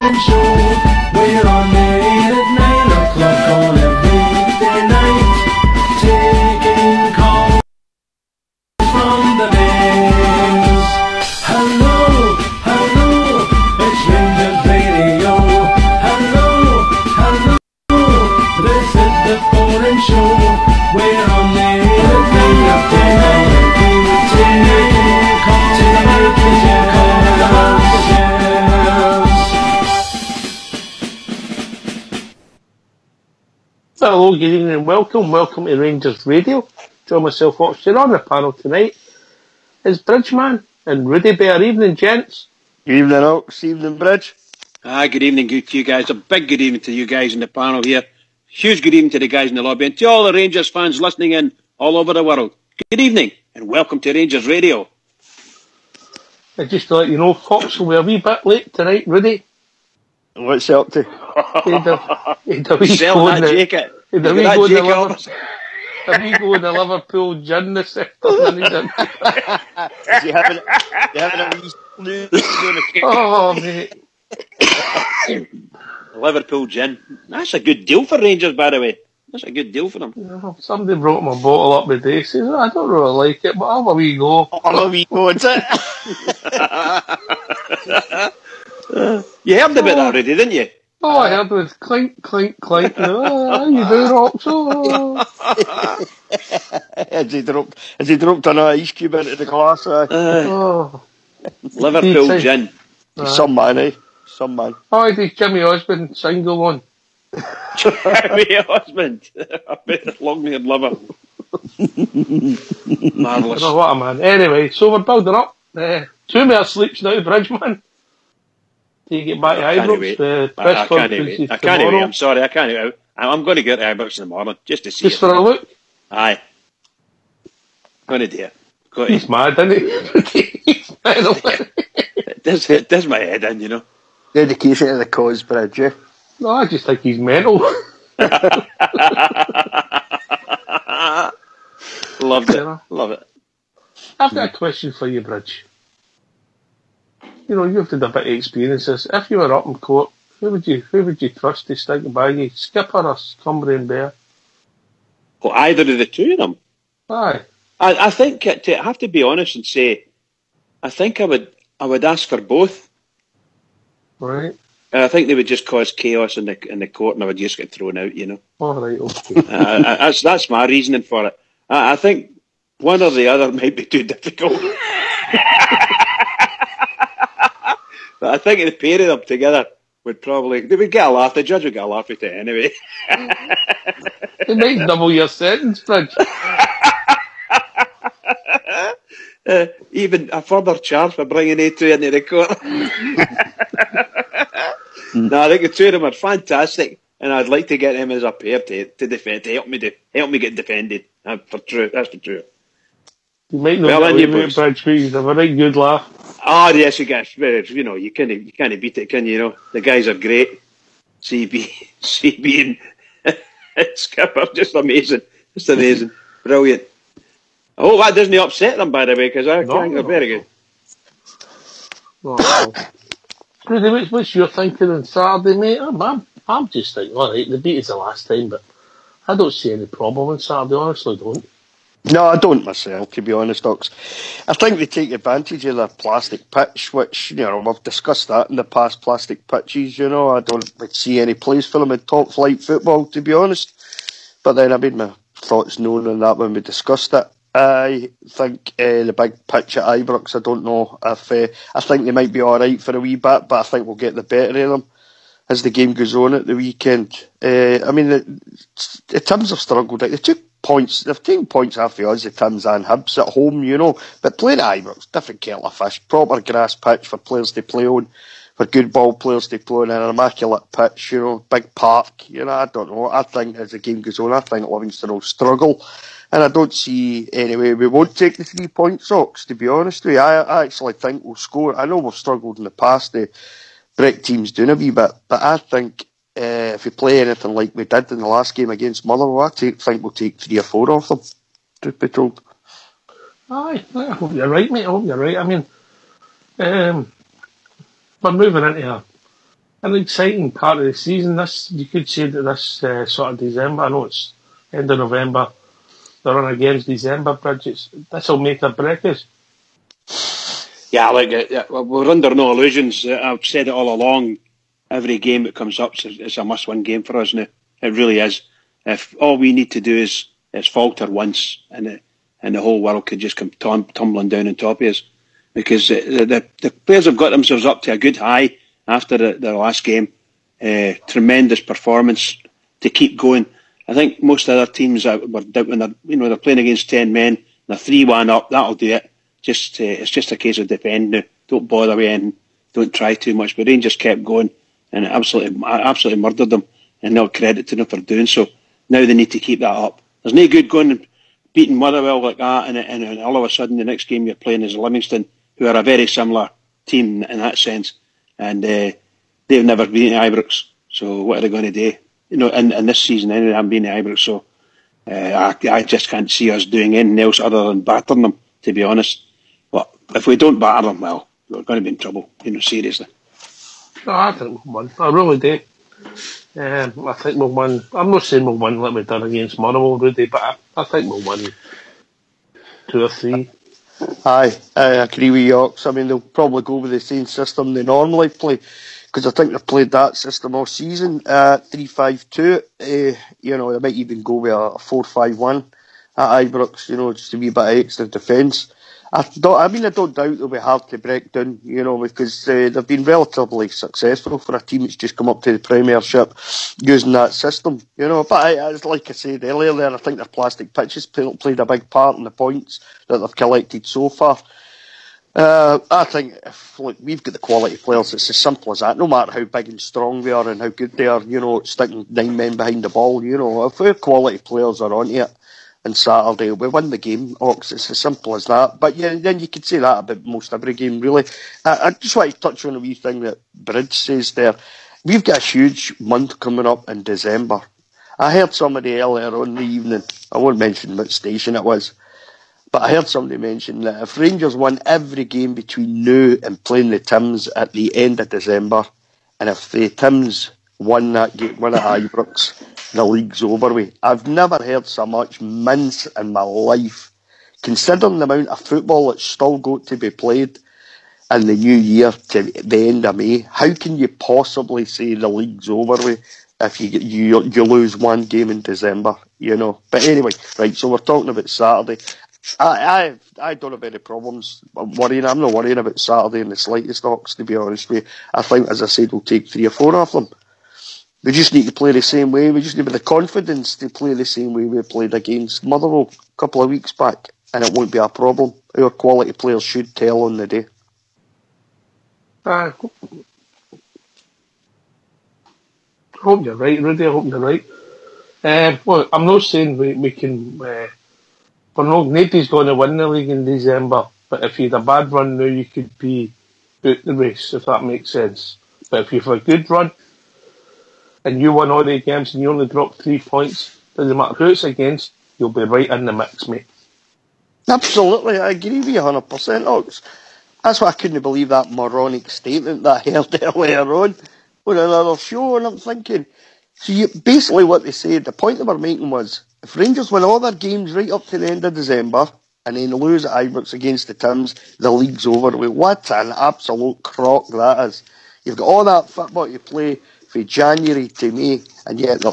Show. We're on air at 9 o'clock on every weekday night, taking calls from the mains. Hello, hello, it's Rangers Radio. Hello, hello, this is the Foreign Show. We're on air at 9 o'clock on every weekday night, taking calls from the mains. Hello, good evening and welcome to Rangers Radio. Join myself, Oxford, on the panel tonight is Bridgeman and Rudy Bear. Evening, gents. Good evening, Ox. Evening, Bridge. Good evening to you guys. A big good evening to you guys in the panel here. Huge good evening to the guys in the lobby and to all the Rangers fans listening in all over the world. Good evening and welcome to Rangers Radio. Just to let you know, Fox will be a wee bit late tonight, Rudy. What's he up to? He'd a wee Sell go that in the- jacket. he'd a Look wee at go that in the jacket. Liverpool- a wee go in the Liverpool gin this afternoon. Is he having a wee snooze on the cake? Oh, mate. Liverpool gin. That's a good deal for Rangers, by the way. That's a good deal for them. Somebody brought my bottle up today. Says, I don't really like it, but I'll have a wee go. On a wee go, is it? You heard about that already, didn't you? Oh, I heard it was clink, clink, clink. How you doing, Ox? Oh. Has he dropped an ice cube into the glass? Oh. Liverpool He'd say- gin. Some man, eh? Some man. Oh, did Jimmy Osmond single one? Jimmy Osmond. I bet long-haired liver. Marvellous. Oh, what a man. Anyway, so we're building up. 2 more sleeps now, Bridgeman. Do you get back to I can't Ibrox? wait. The I press can't conference wait. is I can't wait. tomorrow. I'm sorry, I can't wait. I'm going to get to Ibrox in the morning just to see Just it. for a look. Aye. Going to do it. Got He's to. mad, isn't he? He's mad. It does my head in, you know. Dedication to the cause, Bridge, eh? No, I just think he's mental. Loved it. Yeah. Love it. I've got a question for you, Bridge. You know, you've had a bit of experiences. If you were up in court, who would you trust to stick by you? Skipper or Cumbrian Bear? Well, either of the two of them. Aye. I think I have to be honest and say, I think I would ask for both. Right. I think they would just cause chaos in the court, and I would just get thrown out. You know, All right, okay. that's my reasoning for it. I think one or the other might be too difficult. But I think the pair of them together they would get a laugh. The judge would get a laugh at it anyway. It might double your sentence, Bridge. Even a further charge for bringing A2 into the court. No, I think the two of them are fantastic, and I'd like to get them as a pair to defend, to help me get defended. That's for true. You might not Well, get and away you with it, boys. Bridge, but you'd have a right good laugh. Oh, yes, you guys. You know, you can't beat it, can you? You know, the guys are great. CB and Skipper, just amazing, brilliant. I hope that doesn't upset them, by the way, because I think they're very good. Oh, well. Rudy, what's your thinking on Saturday, mate? I'm just thinking, all right, the beat is the last time, but I don't see any problem on Saturday, honestly don't. No, I don't myself, to be honest, Ox. I think they take advantage of the plastic pitch, which, you know, we've discussed that in the past, plastic pitches, you know. I don't see any place for them in top flight football, to be honest. But then I made my thoughts known on that when we discussed it. I think the big pitch at Ibrox, I don't know if... I think they might be alright for a wee bit, but I think we'll get the better of them as the game goes on at the weekend. I mean, the Tims have struggled. They took points, they've taken points off the odds, the Tims and Hibs at home, you know, but playing at Ibrox, different kettle of fish, proper grass pitch for players to play on, for good ball players to play on, an immaculate pitch, you know, big park, you know, I don't know. I think as the game goes on, I think Livingston will struggle, and I don't see any way we won't take the 3 points, Ox, to be honest with you. I actually think we'll score. I know we've struggled in the past to break teams down a wee bit, but I think if we play anything like we did in the last game against Motherwell, I think we'll take 3 or 4 off them, truth be told. Aye, I hope you're right, mate. I hope you're right. I mean, we're moving into an exciting part of the season. This, you could say that this sort of December, I know it's end of November, the run against December, Bridges, this will make or break us. Yeah, like we're under no illusions. I've said it all along. Every game that comes up is a must-win game for us now. It really is. If all we need to do is falter once, and the whole world could just come tumbling down on top of us, because the players have got themselves up to a good high after the last game. Tremendous performance to keep going. I think most other teams were when they're playing against 10 men, they're 3-1 up. That'll do it. It's just a case of defending now. Don't bother with anything. Don't try too much. But Rangers kept going and absolutely murdered them. And no credit to them for doing so. Now they need to keep that up. There's no good going and beating Motherwell like that, and all of a sudden the next game you're playing is Livingston, who are a very similar team in that sense. And they've never been at Ibrox. So what are they going to do? In this season anyway, they haven't been at Ibrox. So I just can't see us doing anything else other than battering them, to be honest. But if we don't batter them, well, we're going to be in trouble, seriously. No, I think we'll win. I really do. I think we'll win. I'm not saying we'll win like we've done against Motherwell, Rudy, but I think we'll win 2 or 3. Aye, I agree with Yorks. I mean, they'll probably go with the same system they normally play, because I think they've played that system all season, 3-5-2. They might even go with a 4-5-1 at Ibrox, just a wee bit of extra defence. I don't doubt they'll be hard to break down, because they've been relatively successful for a team that's just come up to the Premiership using that system, But like I said earlier there, I think their plastic pitches played a big part in the points that they've collected so far. I think we've got the quality players, it's as simple as that. No matter how big and strong they are and how good they are, sticking 9 men behind the ball, if our quality players are on it, on Saturday, we win the game, Ox. It's as simple as that. But yeah, then you could say that about most every game, really. I just want to touch on a wee thing that Bridge says there. We've got a huge month coming up in December. I heard somebody earlier on in the evening, I won't mention what station it was, but I heard somebody mention that if Rangers won every game between now and playing the Tims at the end of December, and if the Tims won that game, won at Ibrox, the league's over with. I've never heard so much mince in my life. Considering the amount of football that's still got to be played in the new year to the end of May, how can you possibly say the league's over with if you lose one game in December, But anyway, right, so we're talking about Saturday. I don't have any problems worrying. I'm not worrying about Saturday in the slightest, Ox, to be honest with you. I think, as I said, we'll take 3 or 4 of them. We just need to play the same way. We just need the confidence to play the same way we played against Motherwell a couple of weeks back, and it won't be a problem. Our quality players should tell on the day. I hope you're right, Rudy. I hope you're right. Well, I'm not saying we can. Nobody's going to win the league in December, but if you had a bad run now, you could be out the race, if that makes sense. But if you have a good run, and you won all the games and you only dropped 3 points, doesn't matter who it's against, you'll be right in the mix, mate. Absolutely, I agree with you 100%, Ox. That's why I couldn't believe that moronic statement that I heard earlier on another show, and I'm thinking, basically what they said, the point they were making was, if Rangers win all their games right up to the end of December, and then lose at Ibrox against the Tims, the league's over. What an absolute crock that is. You've got all that football to play from January to May, and yet,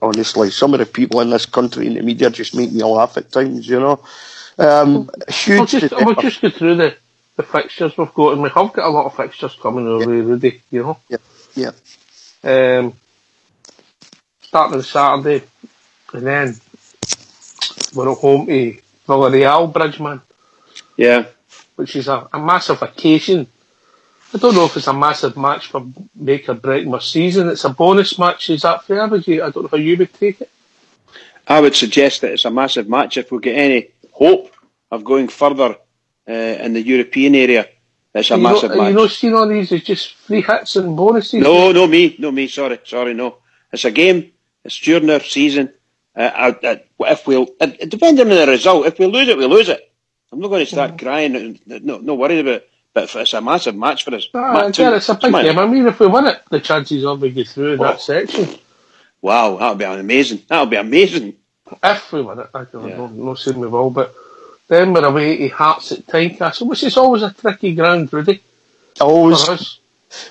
honestly, some of the people in this country in the media just make me laugh at times, Huge. We'll just go through the fixtures we've got, and we have got a lot of fixtures coming our way, Rudy, Yeah. Starting on Saturday, and then we're at home to Villarreal, Bridgeman. Yeah. Which is a massive occasion. I don't know if it's a massive match for make or break my season. It's a bonus match. Is that fair? I don't know how you would take it. I would suggest that it's a massive match if we get any hope of going further in the European area. It's a massive match. You know, seeing all these is just free hits and bonuses. No, me. Sorry, no. It's a game. It's during our season. Depending on the result, if we lose it, we lose it. I'm not going to start crying. No worried about it. but it's a massive match for us. Again, it's a big game. I mean, if we win it, the chances are we get through in that section. Wow, that'll be amazing. That'll be amazing. If we win it, I'm not saying we will, but then we're away to Hearts at Tynecastle, which is always a tricky ground, Rudy. Always. For us.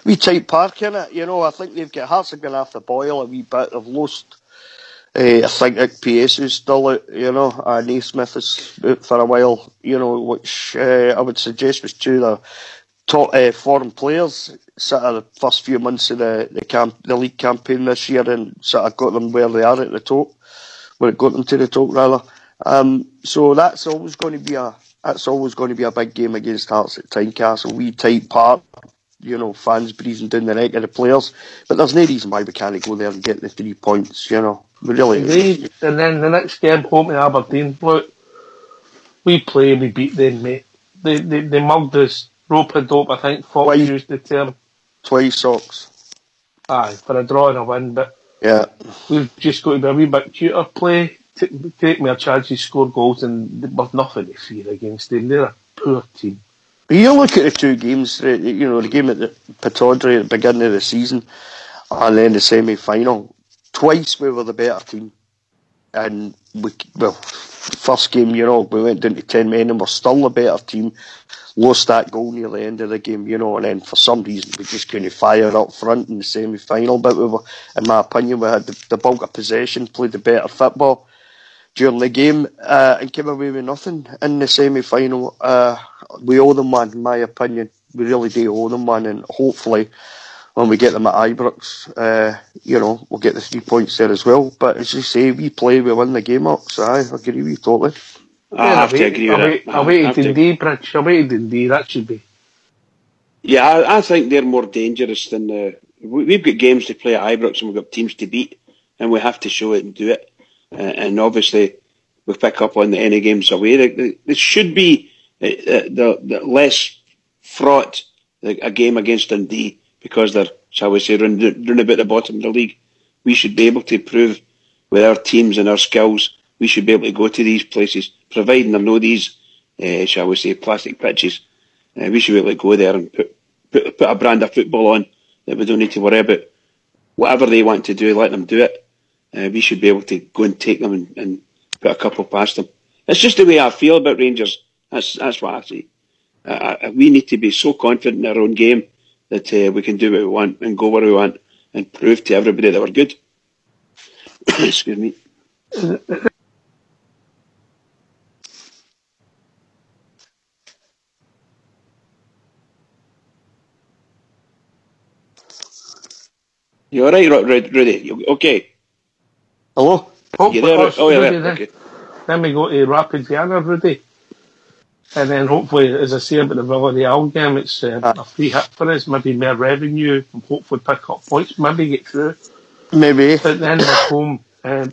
We tight park in it, you know. I think they've got Hearts are going to have to boil a wee bit. They've lost. I think PS is still out, you know. Naismith is out for a while, you know, which I would suggest was two of the top foreign players sort of the first few months of the league campaign this year, and sort of got them where they are at the top, where it got them to the top rather. So that's always going to be a big game against Hearts at Tynecastle. We tight park. You know, fans breathing down the neck of the players. But there's no reason why we can't go there and get the 3 points, you know. We really... And then the next game, home to Aberdeen. Look, we beat them, mate. They mugged us, rope and dope, I think. Fox used the term. Twice, Socks. Aye, for a draw and a win, but... Yeah. We've just got to be a wee bit cuter play, take more chances, score goals, and there's nothing to fear against them. They're a poor team. You look at the two games, you know, the game at the Pittodrie at the beginning of the season and then the semi-final. Twice we were the better team. And, first game, you know, we went down to 10 men and we're still the better team. Lost that goal near the end of the game, you know, and then for some reason we just couldn't fire up front in the semi-final. But we were, in my opinion, we had the bulk of possession, played the better football during the game and came away with nothing in the semi-final. We owe them one, in my opinion. We really do owe them one, and hopefully when we get them at Ibrox, you know, we'll get the 3 points there as well. But as you say, we win the game up, so I agree with you totally. I have to agree with that. Away to Dundee, Bridge. Away to Dundee, that should be. Yeah, I think they're more dangerous than... we've got games to play at Ibrox and we've got teams to beat, and we have to show it and do it. And obviously, we pick up on any games away. There should be the less fraught a game against Dundee because they're, shall we say, round about the bottom of the league. We should be able to prove with our teams and our skills, we should be able to go to these places, providing there are no these, shall we say, plastic pitches. We should be able to go there and put a brand of football on that we don't need to worry about. Whatever they want to do, let them do it. We should be able to go and take them and put a couple past them. It's just the way I feel about Rangers. That's what I see. We need to be so confident in our own game that we can do what we want and go where we want and prove to everybody that we're good. Excuse me. You all right, Rudy? Okay. Hello? You there? Oh, yeah, there. Okay. Then we go to Rapid Vienna, Rudy. And then hopefully, as I say about the Villarreal game, it's a free hit for us, maybe more revenue, and hopefully pick up points, maybe get through. Maybe. But then we're home, we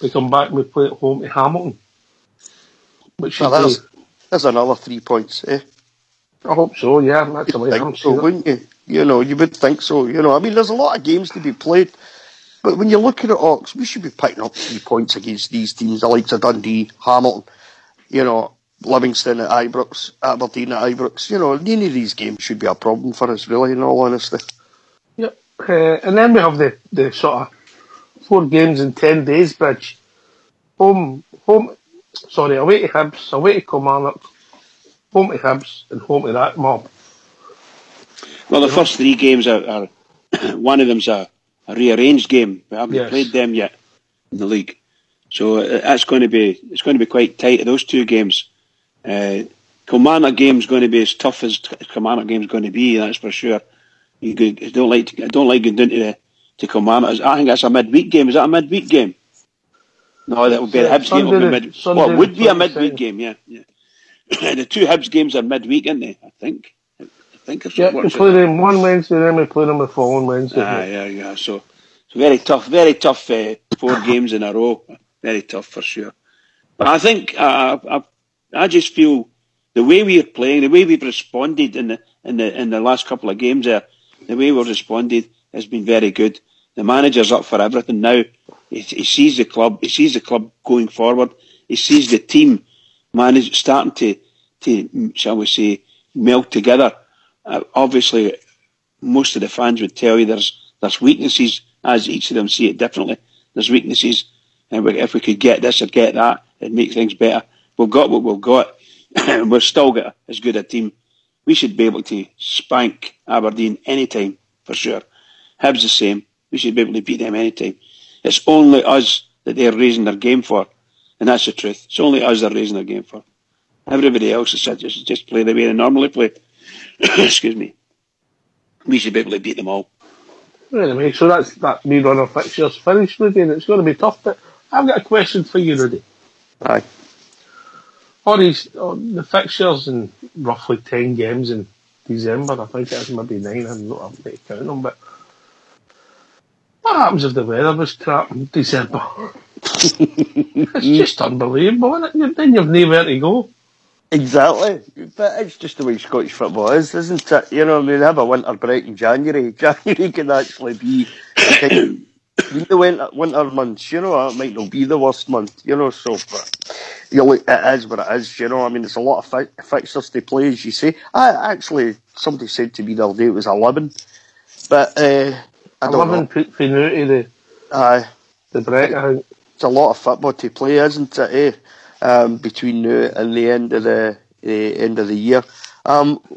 come back and we play at home to Hamilton. Which that's another 3 points, eh? I hope so, yeah. That's the way I'm so, wouldn't you? You know, you would think so. You know, I mean, there's a lot of games to be played. But when you're looking at Ox, we should be picking up 3 points against these teams, the likes of Dundee, Hamilton, you know, Livingston at Ibrox, Aberdeen at Ibrox. You know, any of these games should be a problem for us, really, in all honesty. Yep. And then we have the sort of 4 games in 10 days, Bridge. Away to Hibs, away to Kilmarnock, home to Hibs, and home to that mob. Well, the first 3 games are one of them's a rearranged game. We haven't played them yet in the league, so it's going to be quite tight. Those 2 games, Kilmarnock game's going to be as tough as Kilmarnock game's going to be. That's for sure. I don't like going down to Kilmarnock. I think that's a midweek game. Is that a midweek game? No, that would be a Hibs game. It would be a midweek game. Yeah. The 2 Hibs games are midweek, aren't they? I think. We play them one Wednesday, then we play them the following Wednesday. Yeah. So very tough 4 games in a row. Very tough for sure. But I think I just feel the way we are playing, the way we've responded in the last couple of games there, the way we've responded has been very good. The manager's up for everything now. He sees the club. He sees the club going forward. He sees the team starting to, shall we say, meld together. Obviously, most of the fans would tell you there's weaknesses, as each of them see it differently. There's weaknesses, and if we could get this or get that, it'd make things better. We've got what we've got. We've still got as good a team. We should be able to spank Aberdeen anytime, for sure. Hibs the same. We should be able to beat them anytime. It's only us that they're raising their game for, and that's the truth. It's only us they're raising their game for. Everybody else has said just play the way they normally play. Excuse me. We should be able to beat them all. Anyway, so that's that main run of fixtures finished, Rudy, and it's going to be tough, but I've got a question for you, Rudy. Aye. All the fixtures in roughly 10 games in December, I think it is maybe 9, I'm not up to count them, but what happens if the weather was crap in December? It's just unbelievable, isn't it? Then you've nowhere to go. Exactly, but it's just the way Scottish football is, isn't it? You know, I mean, have a winter break in January. January can actually be the winter months, you know. It might not be the worst month, you know. So, but you look, it is what it is, you know. I mean, it's a lot of fixtures to play, as you say. Actually, somebody said to me the other day it was 11, but I don't 11 know. for now to the break, I think. It's a lot of football to play, isn't it? Between now and the end of the year,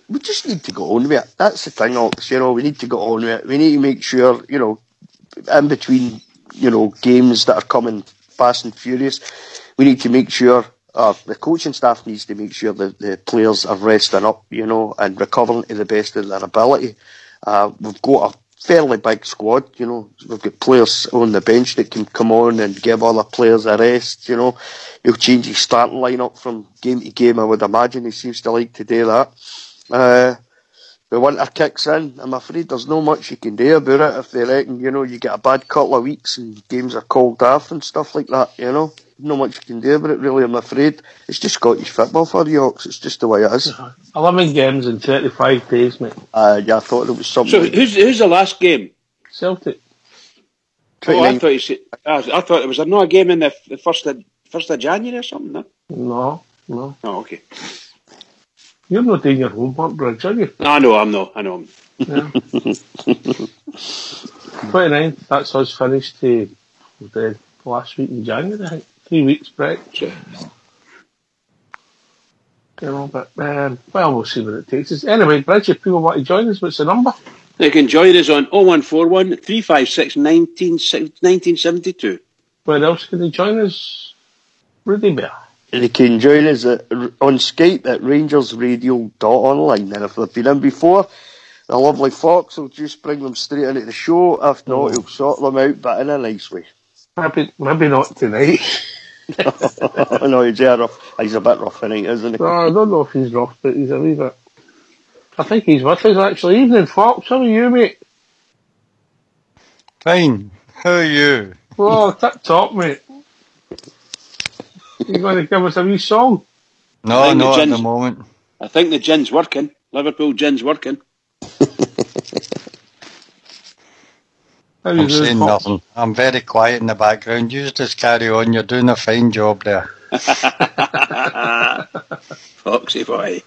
we just need to go on with it. That's the thing, Ox. You know, we need to go on with it. We need to make sure, you know, in between, you know, games that are coming fast and furious, we need to make sure the coaching staff needs to make sure that the players are resting up, you know, and recovering to the best of their ability. We've got a fairly big squad, you know. We've got players on the bench that can come on and give other players a rest, you know. He'll change his starting line-up from game to game, I would imagine. He seems to like to do that. The winter kicks in. I'm afraid there's not much you can do about it if they reckon, you know, you get a bad couple of weeks and games are called off and stuff like that, you know. Not much you can do about it, really, I'm afraid. It's just Scottish football for the Ox. It's just the way it is. 11 games in 35 days, mate. Yeah, I thought it was something. So who's the last game? Celtic. Oh, I thought you said. I thought it was not a game in the first of January or something. No. No. Oh, okay. You're not doing your homework, Bridge, are you? No, I know I'm not. I know. Yeah. 29, that's us finished the last week in January, I think. 3 weeks break. Sure. You know, but, well, we'll see what it takes us. Anyway, Bridge, if people want to join us, what's the number? They can join us on 0141 356 1972. Where else can they join us? Rudy Bear. They can join us on Skype at rangersradio.online. And if they've been in before, the lovely Fox will just bring them straight into the show. If not, he'll sort them out, but in a nice way. Maybe not tonight. No, he's rough. He's a bit rough tonight, isn't he? No, I don't know if he's rough, but he's a wee bit. I think he's with us actually. Evening, Fox. How are you, mate? Fine. How are you? Oh, tip top, mate. You going to give us a wee song? No, not at the moment. I think the gin's working. Liverpool gin's working. I'm saying nothing. I'm very quiet in the background. You just carry on. You're doing a fine job there. Foxy boy.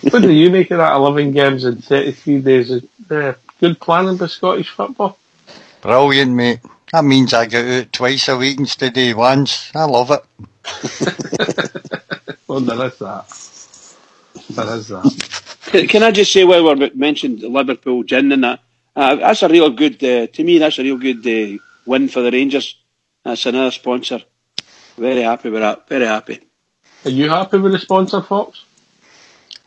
What do you make of that 11 games in 33 days? Good planning by Scottish football? Brilliant, mate. That means I get out twice a week instead of once. I love it. Well, there is that. There is that. Can I just say, while we mentioned Liverpool gin and that, that's a real good, to me, that's a real good win for the Rangers. That's another sponsor. Very happy with that. Very happy. Are you happy with the sponsor, Fox?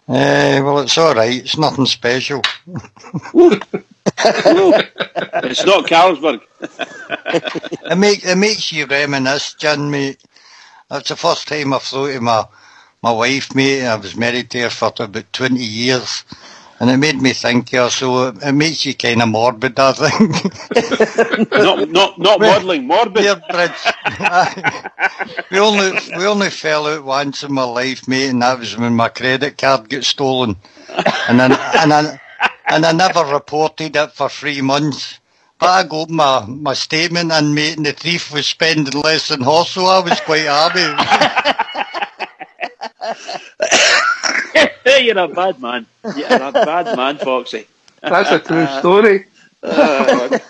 Well, it's alright. It's nothing special. It's not Carlsberg. It makes you reminisce, Jan, mate. That's the first time I flew to my wife, mate. I was married to her for about 20 years. And it made me think of her, so it makes you kind of morbid, I think. not modelling, morbid. Dear Bridge. we only fell out once in my life, mate, and that was when my credit card got stolen. And I never reported it for 3 months. But I got my statement in, mate, and the thief was spending less than horse, so I was quite happy. You're a bad man. You're a bad man, Foxy. That's a true story. Oh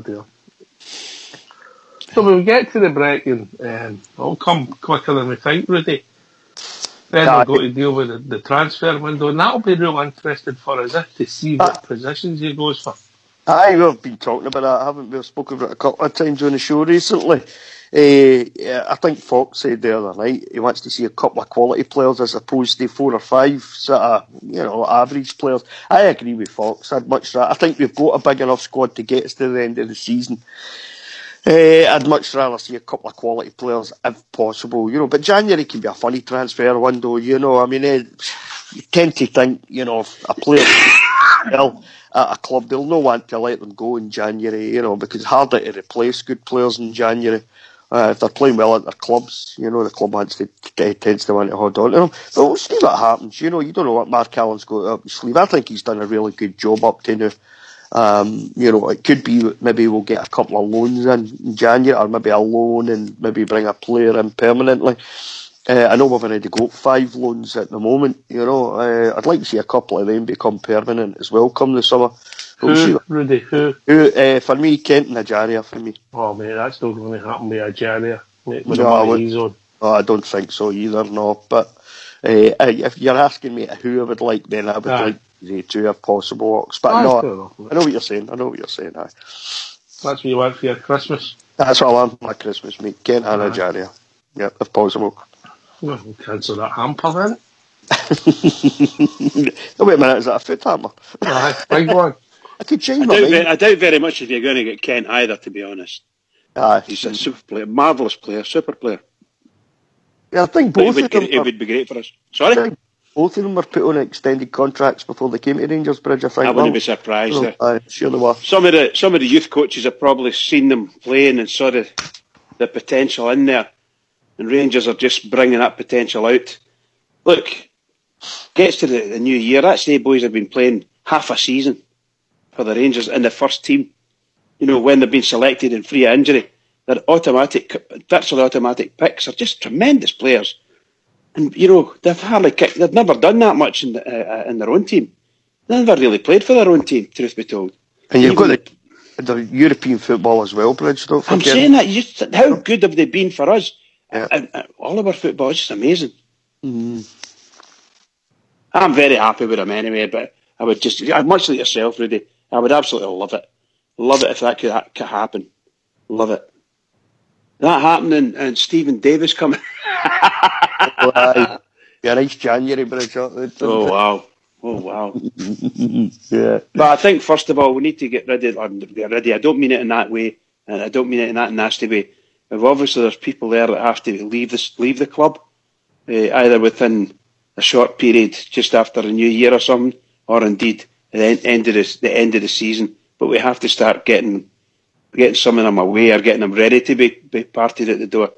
dear. So when we get to the break, and it'll come quicker than we think, Rudy. Then we've got to deal with the transfer window, and that'll be real interesting for us to see what positions he goes for. Aye, we've been talking about that, haven't we? We've spoken about it a couple of times on the show recently. I think Fox said the other night he wants to see a couple of quality players as opposed to 4 or 5 sort of, average players. I agree with Fox. I'd much rather. I think we've got a big enough squad to get us to the end of the season. I'd much rather see a couple of quality players if possible, but January can be a funny transfer window, I mean, you tend to think, if a player well at a club, they'll not want to let them go in January, because it's harder to replace good players in January. If they're playing well at their clubs, the club tends to want to hold on to them. But we'll see what happens, you don't know what Mark Allen's got up his sleeve. I think he's done a really good job up to now. It could be maybe we'll get a couple of loans in January, or maybe a loan and maybe bring a player in permanently. I know we've already got 5 loans at the moment, I'd like to see a couple of them become permanent as well come the summer. Who, Rudy, who? For me, Kent and Ajaria for me. Oh mate, that's not going to happen with Ajaria. With No, the money he's on. I don't think so either, no. But if you're asking me who I would like, then I would like the 2 if possible. Ox. But That's no, fair enough, mate. I know what you're saying. Aye. That's what you want for your Christmas. That's what I want for my Christmas, mate. Kent and Ajaria. Yeah, if possible. Well, we'll cancel that hamper then. Oh, wait a minute, is that a foot hammer? Aye, big one. I could change my mind. I doubt very much if you're going to get Kent either, to be honest. Aye. He's a super player, marvellous player, super player. Yeah, I think But both of them. it would be great for us. Sorry? Both of them were put on extended contracts before they came to Rangers Bridge, I think. I wouldn't be surprised. Sure they were. Some of the youth coaches have probably seen them playing and saw the potential in there, and Rangers are just bringing that potential out. Look, gets to the new year. That's the boys have been playing half a season for the Rangers in the first team. When they've been selected in free of injury, they're virtually automatic picks. They're just tremendous players. And, they've never done that much in their own team. They never really played for their own team, truth be told. And you've got the European football as well, Bridge, don't forget. I'm saying that, how good have they been for us? Yeah. And all of our football is just amazing. Mm. I'm very happy with them anyway, but I'm much like yourself, Rudy. I would absolutely love it. Love it if that could happen. Love it. That happening and Stephen Davis coming. Be a nice January, Bridge. Oh wow. Yeah. But I think first of all we need to get ready. I don't mean it in that way, and I don't mean it in that nasty way. But obviously there's people there that have to leave the club, either within a short period, just after the new year or something, or indeed at the end of the season. But we have to start getting some of them away or getting them ready to be parted at the door.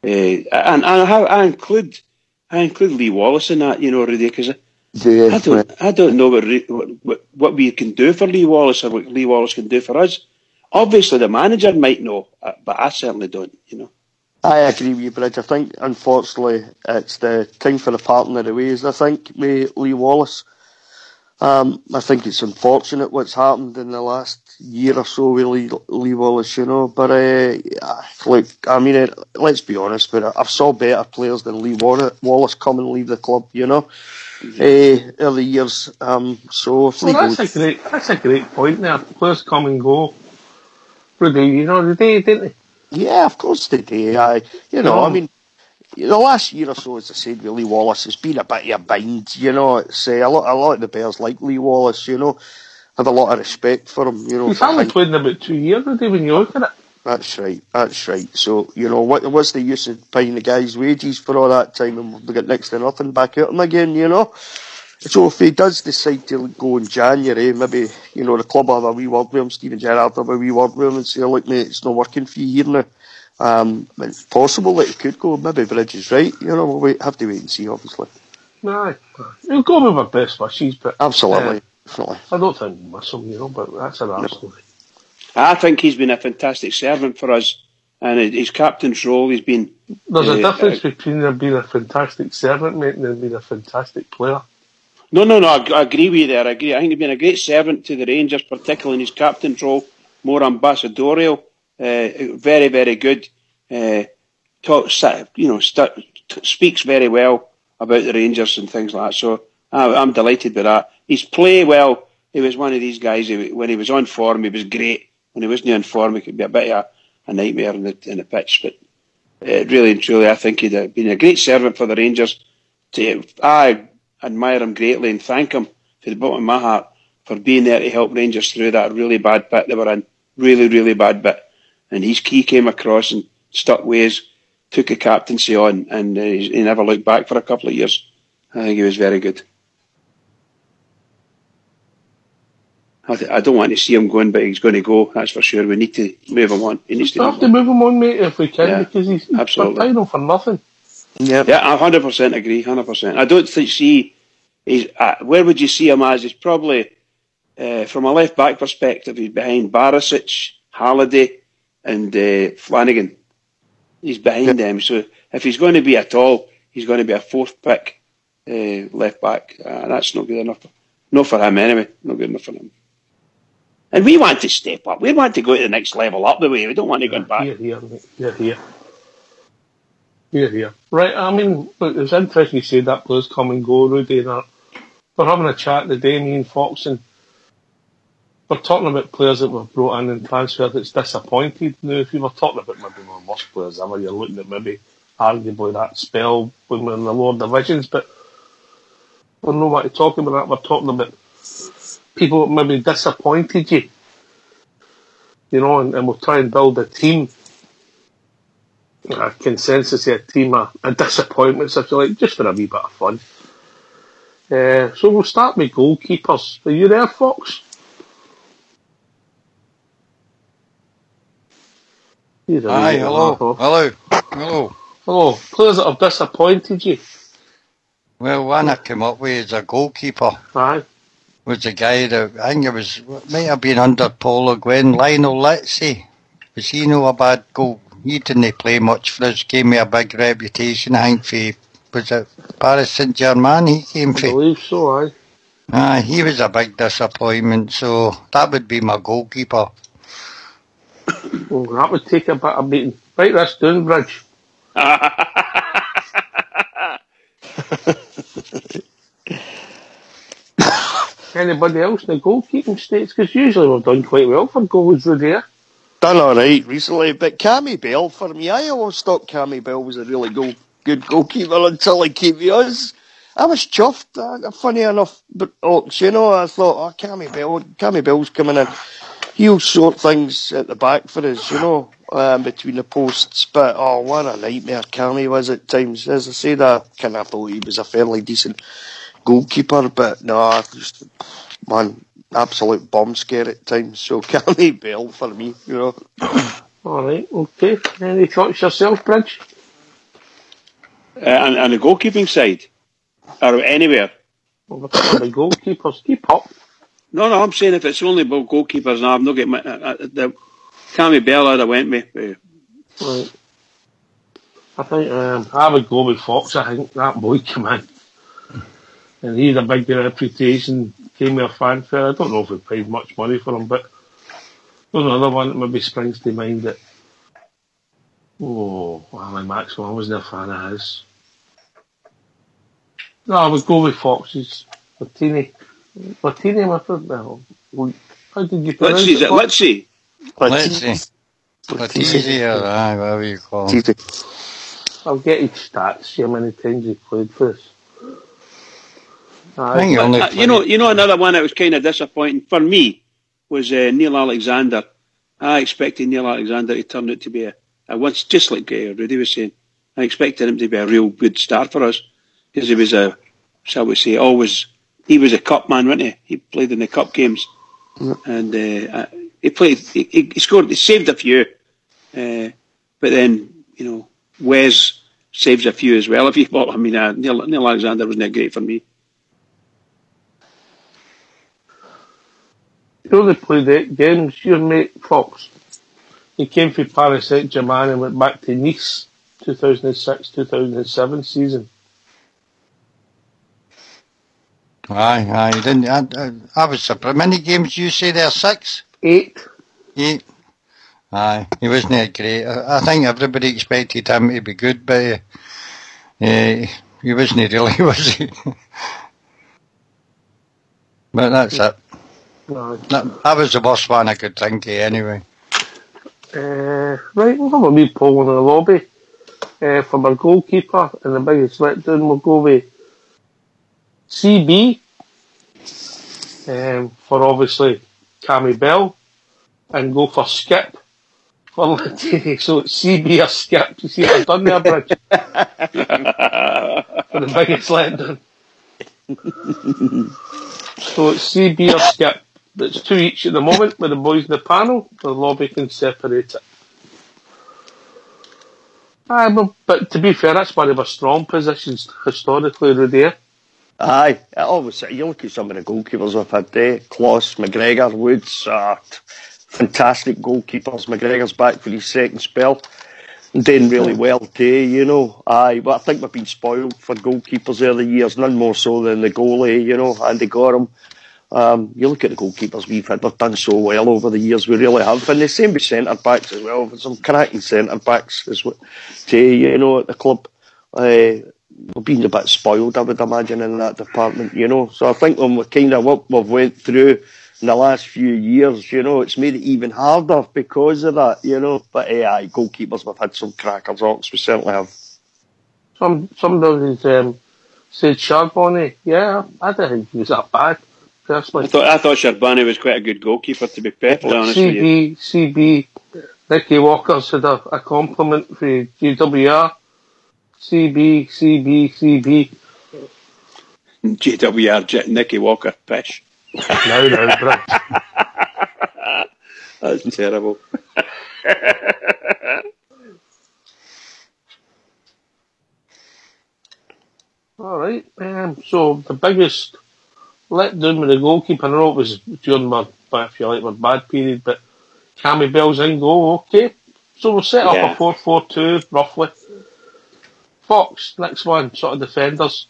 And I include Lee Wallace in that, Rudy, because I don't know what we can do for Lee Wallace or what Lee Wallace can do for us. Obviously, the manager might know, but I certainly don't. I agree with you, Bridge. I think, unfortunately, it's the time for the parting of the ways, I think, with Lee Wallace. I think it's unfortunate what's happened in the last year or so with Lee Wallace, But, look, I mean, let's be honest, but I've saw better players than Lee Wallace come and leave the club, early years. That's a great point there. Players come and go. Rudy, they didn't they? Yeah, of course they do. I mean, the last year or so, as I said, with Lee Wallace, has been a bit of a bind. It's a lot of the Bears like Lee Wallace. Have a lot of respect for him. He's only played in about 2 years, Rudy, when you look at it. That's right. So what's the use of paying the guy's wages for all that time, and we get next to nothing back at him again? So if he does decide to go in January, maybe, the club will have a wee word with him, Stephen Gerrard will have a wee word with him and say, look mate, it's not working for you here now. It's possible that he could go, maybe Bridge is right, we'll have to wait and see, obviously. Aye. He'll go with our best wishes, but... Absolutely, definitely. I don't think we'll miss him, but that's another story. I think he's been a fantastic servant for us and his captain's role, he's been. There's a difference between him being a fantastic servant, mate, and him being a fantastic player. No, I agree with you there. I agree. I think he's been a great servant to the Rangers, particularly in his captain's role, more ambassadorial, very, very good. Speaks very well about the Rangers and things like that. So I'm delighted with that. He's play well. He was one of these guys. When he was on form, he was great. When he wasn't on form, he could be a bit of a nightmare in the pitch. But really and truly, I think he'd been a great servant for the Rangers. I admire him greatly and thank him to the bottom of my heart for being there to help Rangers through that really bad bit they were in. Really, really bad bit. And he came across and stuck with us, took a captaincy on, and he never looked back for a couple of years. I think he was very good. I don't want to see him going, but he's going to go, that's for sure. We need to move him on. He needs We have to move him on, mate, if we can, Yeah, because he's absolutely. retiring for nothing. Yeah. Yeah, I 100% agree, 100%. I don't see, where would you see him as? He's probably, from a left-back perspective, he's behind Barisic, Halliday and Flanagan. He's behind them. So if he's going to be at all, he's going to be a fourth pick left-back. That's not good enough. Not for him anyway. Not good enough for him. And we want to step up. We want to go to the next level up the way. We don't want to go back. Here, mate. Here. Right, I mean, look, it's interesting you say that players come and go, Rudy, and that. We're having a chat today, me and Fox, and we're talking about players that were brought in and transferred that's disappointed. Now, if you were talking about maybe one of the worst players ever, you're looking at maybe arguably that spell when we're in the lower divisions, but we're not what to talk about that. We're talking about people that maybe disappointed you, you know, and we'll try and build a team, a consensus of a team, a disappointments, if you like, just for a wee bit of fun. So we'll start with goalkeepers. Are you there, Fox? Aye, hello. Hello. Players that have disappointed you. Well, one I came up with as a goalkeeper Aye. was a guy that I think might have been under Paul Le Guen, Lionel Litzy. Was he no a bad goal? He didn't play much for us, gave me a big reputation, I think, was it Paris Saint-Germain he came I for? believe so, aye. Aye, he was a big disappointment, so that would be my goalkeeper. Well, that would take a bit of beating. Right, that's Doonbridge. Anybody else in the goalkeeping states? Because usually we've done quite well for goals, Rudy. Done alright recently, but Cammy Bell for me, I always thought Cammy Bell was a really good goalkeeper until he came to us. I was chuffed, funny enough, but you know, I thought, Cammy Bell's coming in. He'll sort things at the back for us, you know, between the posts. But, what a nightmare Cammy was at times. As I said, I kind of thought he was a fairly decent goalkeeper, but no, just, man, absolute bomb scare at times. So Cammy Bell for me, you know. Alright, okay. Any thoughts yourself, Bridge? On the goalkeeping side? Or anywhere? Well, we're talking about goalkeepers. Keep up. No, I'm saying if it's only about goalkeepers, no, I'm not getting the Cammy Bell I'd have went with. Right. I think I would go with Fox. I think that boy came in. And he had a big reputation, came with a fanfare. I don't know if we paid much money for him, but there's another one that maybe springs to mind that, Alan Maxwell, I wasn't a fan of his. No, I would go with Fox's. Latini, my friend. Well, how did you pronounce it? Litzy. Letizia, whatever you call him. I'll get his stats, see how many times he played for us. I think he only played- You know another one that was kind of disappointing for me was Neil Alexander. I expected Neil Alexander to turn out to be a once, just like Rudy was saying. I expected him to be a real good star for us because he was he was a cup man, wasn't he? He played in the cup games, and he played. He scored. He saved a few, but then Wes saves a few as well. If you thought, Neil Alexander wasn't that great for me. You only played 8 games, your mate Fox. He came from Paris Saint-Germain and went back to Nice, 2006-2007 season. Aye, he didn't. I was surprised. How many games you say there? 6? 8. 8. Aye, he wasn't great. I think everybody expected him to be good, but he wasn't really, was he? But that's it. No. That was the worst one I could think of anyway. Right, we'll have a wee poll in the lobby from our goalkeeper, and the biggest letdown will go with CB for obviously Cammy Bell, and go for Skip for Latini. So it's CB or Skip. You see what I've done there, Bridge? For the biggest letdown. So it's CB or Skip. It's 2 each at the moment with the boys in the panel. The lobby can separate it. But to be fair, that's one of our strong positions historically, Rudy. Aye, it always, you look at some of the goalkeepers we've had there, Kloss, McGregor, Woods, fantastic goalkeepers. McGregor's back for his second spell, doing really well too, you know. Aye, but I think we've been spoiled for goalkeepers early years, none more so than the goalie, you know, Andy Gorham. You look at the goalkeepers we've had, they've done so well over the years, we really have. And the same with centre-backs as well, some cracking centre-backs as well, too, you know, at the club. We've been a bit spoiled, I would imagine, in that department, you know. So I think when we kind of what we've went through in the last few years, you know, it's made it even harder because of that, you know. But aye, goalkeepers, we've had some crackers, Ox, we certainly have. Somebody said Charbonnet. Yeah, I don't think he was that bad, personally. I thought Charbonnet was quite a good goalkeeper, to be perfectly honest with you. CB, Nicky Walker's had a compliment for GWR. CB. GWR, Nicky Walker, pish. No, bro. That's terrible. Alright, so the biggest letdown with the goalkeeper, I know it was during my bad period, but Cammy Bell's in goal, okay. So we'll set up a 4-4-2, roughly. Fox, next one, sort of defenders.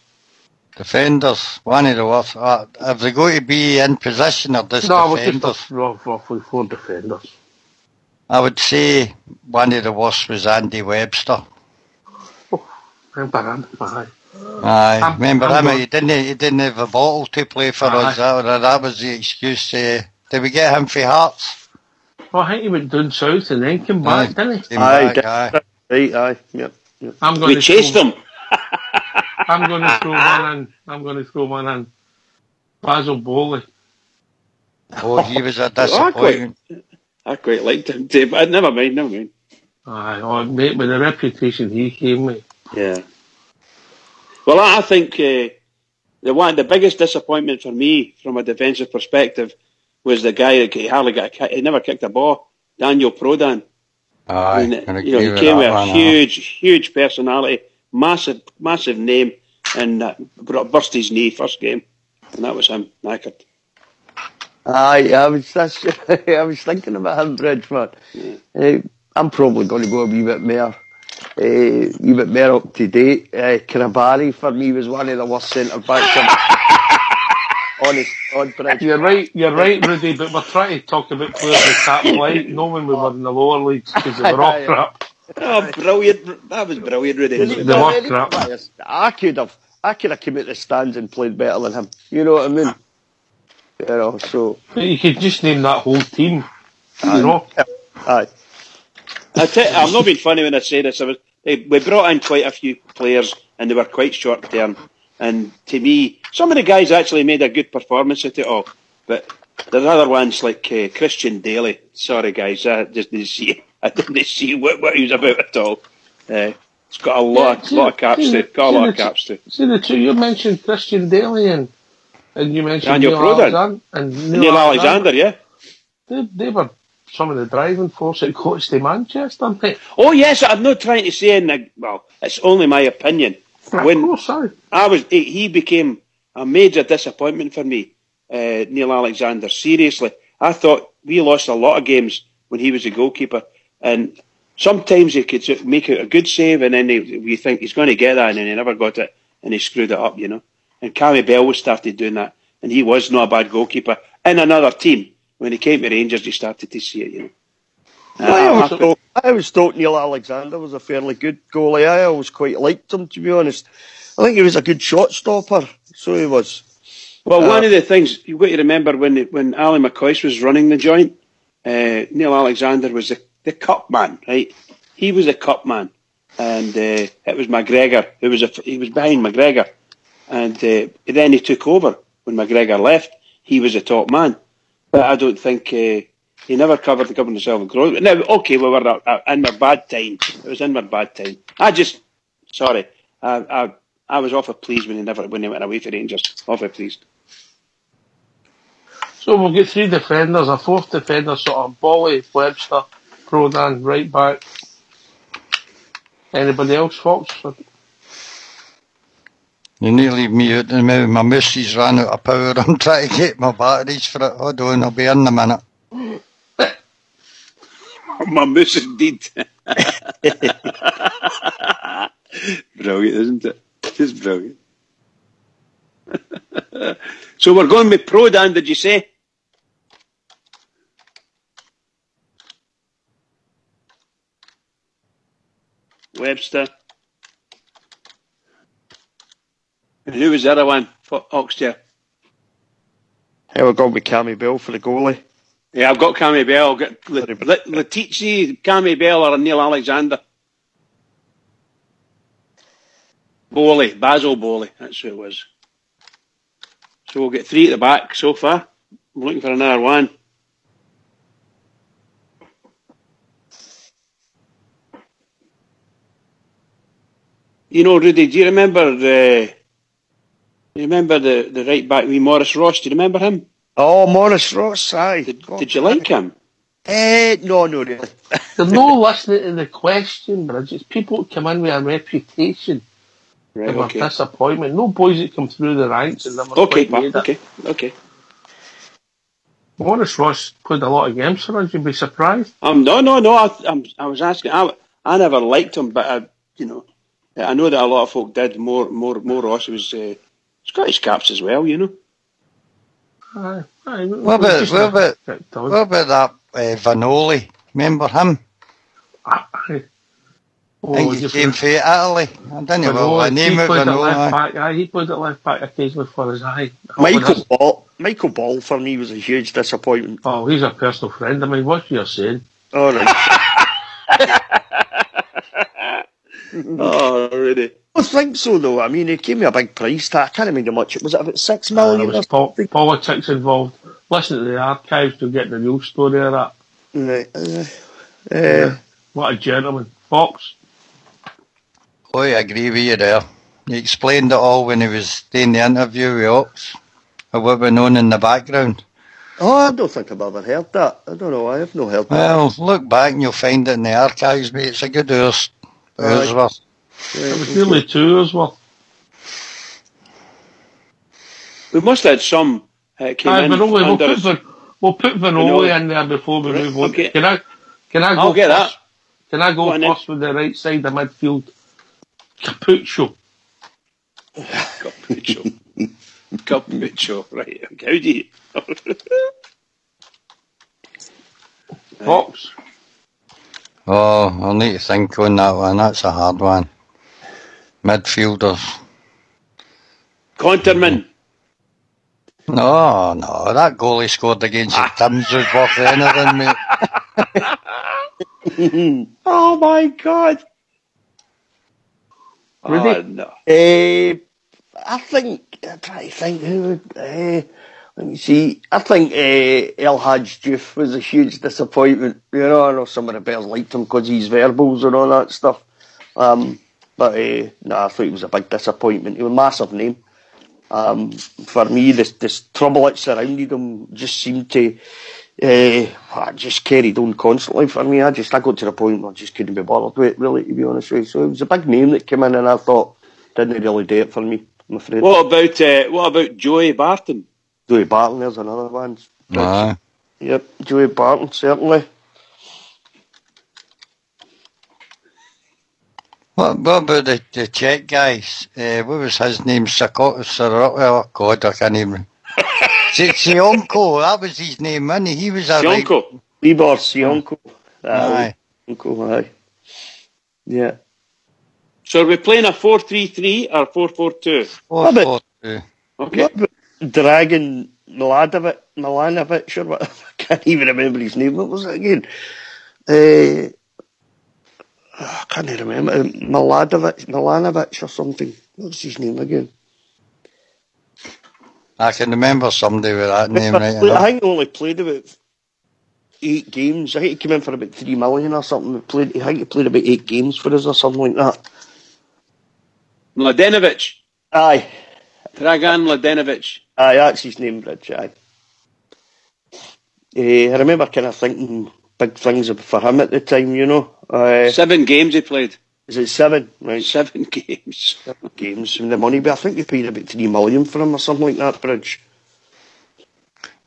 Defenders, one of the worst. Have they got to be in position or just defenders? Just roughly 4 defenders. I would say one of the worst was Andy Webster. Oh, remember him? Aye, remember him? He didn't have a bottle to play for us. That was the excuse. Did we get him for Hearts? Well, I think he went down south and then came back, didn't he? Aye, yep. We chased him. I'm going to throw one in. Basil Bowley. Oh, he was a disappointment. I quite liked him too, but never mind. Aye, mate, with the reputation he came with. Yeah. Well, I think the biggest disappointment for me from a defensive perspective was the guy that he never kicked a ball, Daniel Prodan. Aye, he came with a huge personality, massive name, and burst his knee first game, and that was him, knackered. Aye, I was thinking about him, Bridgman. I'm probably going to go a wee bit more up to date. Karabarri for me was one of the worst centre backs. Honest, Bridge. You're right, Rudy. But we're trying to talk about players with top flight, knowing we were in the lower leagues because they were all crap. Oh, brilliant! That was brilliant, Rudy. They were crap. I could have come out the stands and played better than him. You know what I mean? You know, so. But you could just name that whole team. You know. Aye. I'm not being funny when I say this. We brought in quite a few players, and they were quite short term. And to me, some of the guys actually made a good performance at it all. But there's other ones like Christian Daly. Sorry, guys, I didn't see what he was about at all. It's got a lot of caps to. See the two you mentioned, Christian Daly and you mentioned Neil Prodan and Neil Alexander. Yeah, they were some of the driving force that got us to Manchester, aren't they? Oh yes, I'm not trying to say it's only my opinion. He became a major disappointment for me, Neil Alexander. Seriously, I thought we lost a lot of games when he was a goalkeeper, And sometimes he could make it a good save, and then we think he's going to get that, and then he never got it, and he screwed it up, you know. And Cammy Bell was started doing that, and he was not a bad goalkeeper in another team. When he came to Rangers, he started to see it, you know. I always thought Neil Alexander was a fairly good goalie. I always quite liked him, to be honest. I think he was a good shot stopper, so he was. Well, one of the things you've got to remember when Ali McCoist was running the joint, Neil Alexander was the cup man, right? He was a cup man, and it was McGregor he was behind McGregor, and then he took over when McGregor left. He was a top man, but I don't think he never covered the cup in himself. Now, okay, we were in my bad time. It was in my bad time. I was awful pleased when he went away for Rangers. Awful pleased. So we'll get 3 defenders, a 4th defender, sort of Bolly, Webster, Prodan, right back. Anybody else, Fox? You need to leave me out now. My mousey's ran out of power. I'm trying to get my batteries for it. Hold on, I'll be in a minute. My moose indeed. Brilliant, isn't it? It's brilliant. So we're going with Prodan, did you say? Webster. And who was the other one for Oxtail? Yeah, we're going with Cammy Bell for the goalie. Yeah, I've got Cammy Bell. I've got Letici, Cammy Bell, or Neil Alexander. Bowley, Basil Bowley, that's who it was. So we'll get 3 at the back so far. I'm looking for another one. You know, Rudy, do you remember the right back, wee Morris Ross? Do you remember him? Oh, Morris Ross, aye. Did you like him? No, not really. They're not listening to the question, but it's people that come in with a reputation. Right, of okay. a disappointment. No boys that come through the ranks and never Okay, quite made it. okay. Morris Ross played a lot of games for us. You'd be surprised. No. I was asking. I never liked him, but I know that a lot of folk did. More Ross was Scottish caps as well, you know. What about that Vanoli? Remember him? I think he came from Italy. I don't know what the name of Vanoli. He played at left back occasionally for us. Michael Ball for me was a huge disappointment. Oh, he's a personal friend. I mean, what you're saying? All right. Oh, really? I think so, though. I mean, it gave me a big price tag. I can't remember how much. Was it about $6 million? There was politics involved. Listen to the archives to get the real story of that. Right. What a gentleman. Fox? Oh, I agree with you there. He explained it all when he was doing the interview with Ox, or what went on in the background. Oh, I don't think I've ever heard that. I don't know. I have not heard that. Well, look back and you'll find it in the archives, mate. It's a good hour's worth. It was nearly 2 hours worth. We must have had some came in. We'll put Vanoli in there before we move on. Okay. Can I go I'll get first? that. Can I go first with the right side of midfield? Capuccio. Capuccio, right. Okay. How do you... Fox? Oh, I'll need to think on that one. That's a hard one. Midfielders. Conterman. No, that goal he scored against the Timbs was worth anything, mate. Oh my God. Really? Oh, no. I think, I'm trying to think who would, let me see. I think El Hadj Diouf was a huge disappointment. You know, I know some of the bears liked him because he's verbals and all that stuff. But I thought he was a big disappointment. He was a massive name. For me, this trouble that surrounded him just seemed to just carried on constantly for me. I got to the point where I just couldn't be bothered with it, really, to be honest with you. So it was a big name that came in, and I thought didn't really do it for me, I'm afraid. What about Joey Barton? Joey Barton, there's another one. Aye. Yep, Joey Barton, certainly. What about the Czech guys? What was his name? Oh God, I can't even. Sionko, that was his name, wasn't he? He was a Sionko. Libor Sionko. Aye. Sionko, aye. Yeah. So are we playing a 4-3-3 or 4-4-2? 4-4-2. Okay. What about Dragan Milanovic or what? I can't even remember his name. What was it again? I can't even remember. Milanovic or something. What's his name again? I can remember somebody with that name right I enough. think he only played about 8 games. I think he came in for about 3 million or something. I think he played about 8 games for us or something like that. Mladenovic. Aye. Dragan Mladenovic. Aye, that's his name, Bridge, aye. I remember kind of thinking big things for him at the time, you know. 7 games he played. Is it 7? Right. 7 games. 7 games and the money, but I think they paid about 3 million for him or something like that, Bridge.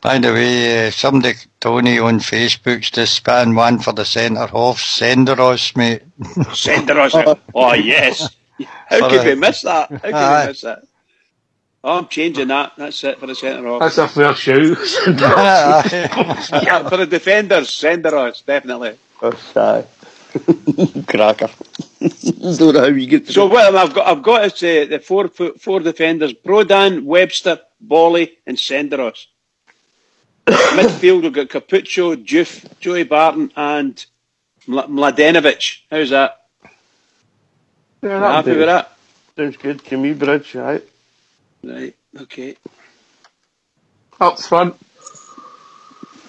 By the way, somebody, Tony on Facebook's just spanned one for the centre half, Senderos, mate. Senderos. Oh, yes. How could we miss that? How could we miss that? Oh, I'm changing that. That's it for the centre half. That's a fair shout. Yeah, for the defenders, Senderos, definitely. Aye. Cracker. Don't know how you get to So what I've got to say the four defenders: Prodan, Webster, Bolly, and Senderos. Midfield we've got Capuccio, Juve, Joey Barton, and Mladenovic. How's that? Yeah, Happy with that? Sounds good to me, Bridge, aye. Right. Okay. Up front.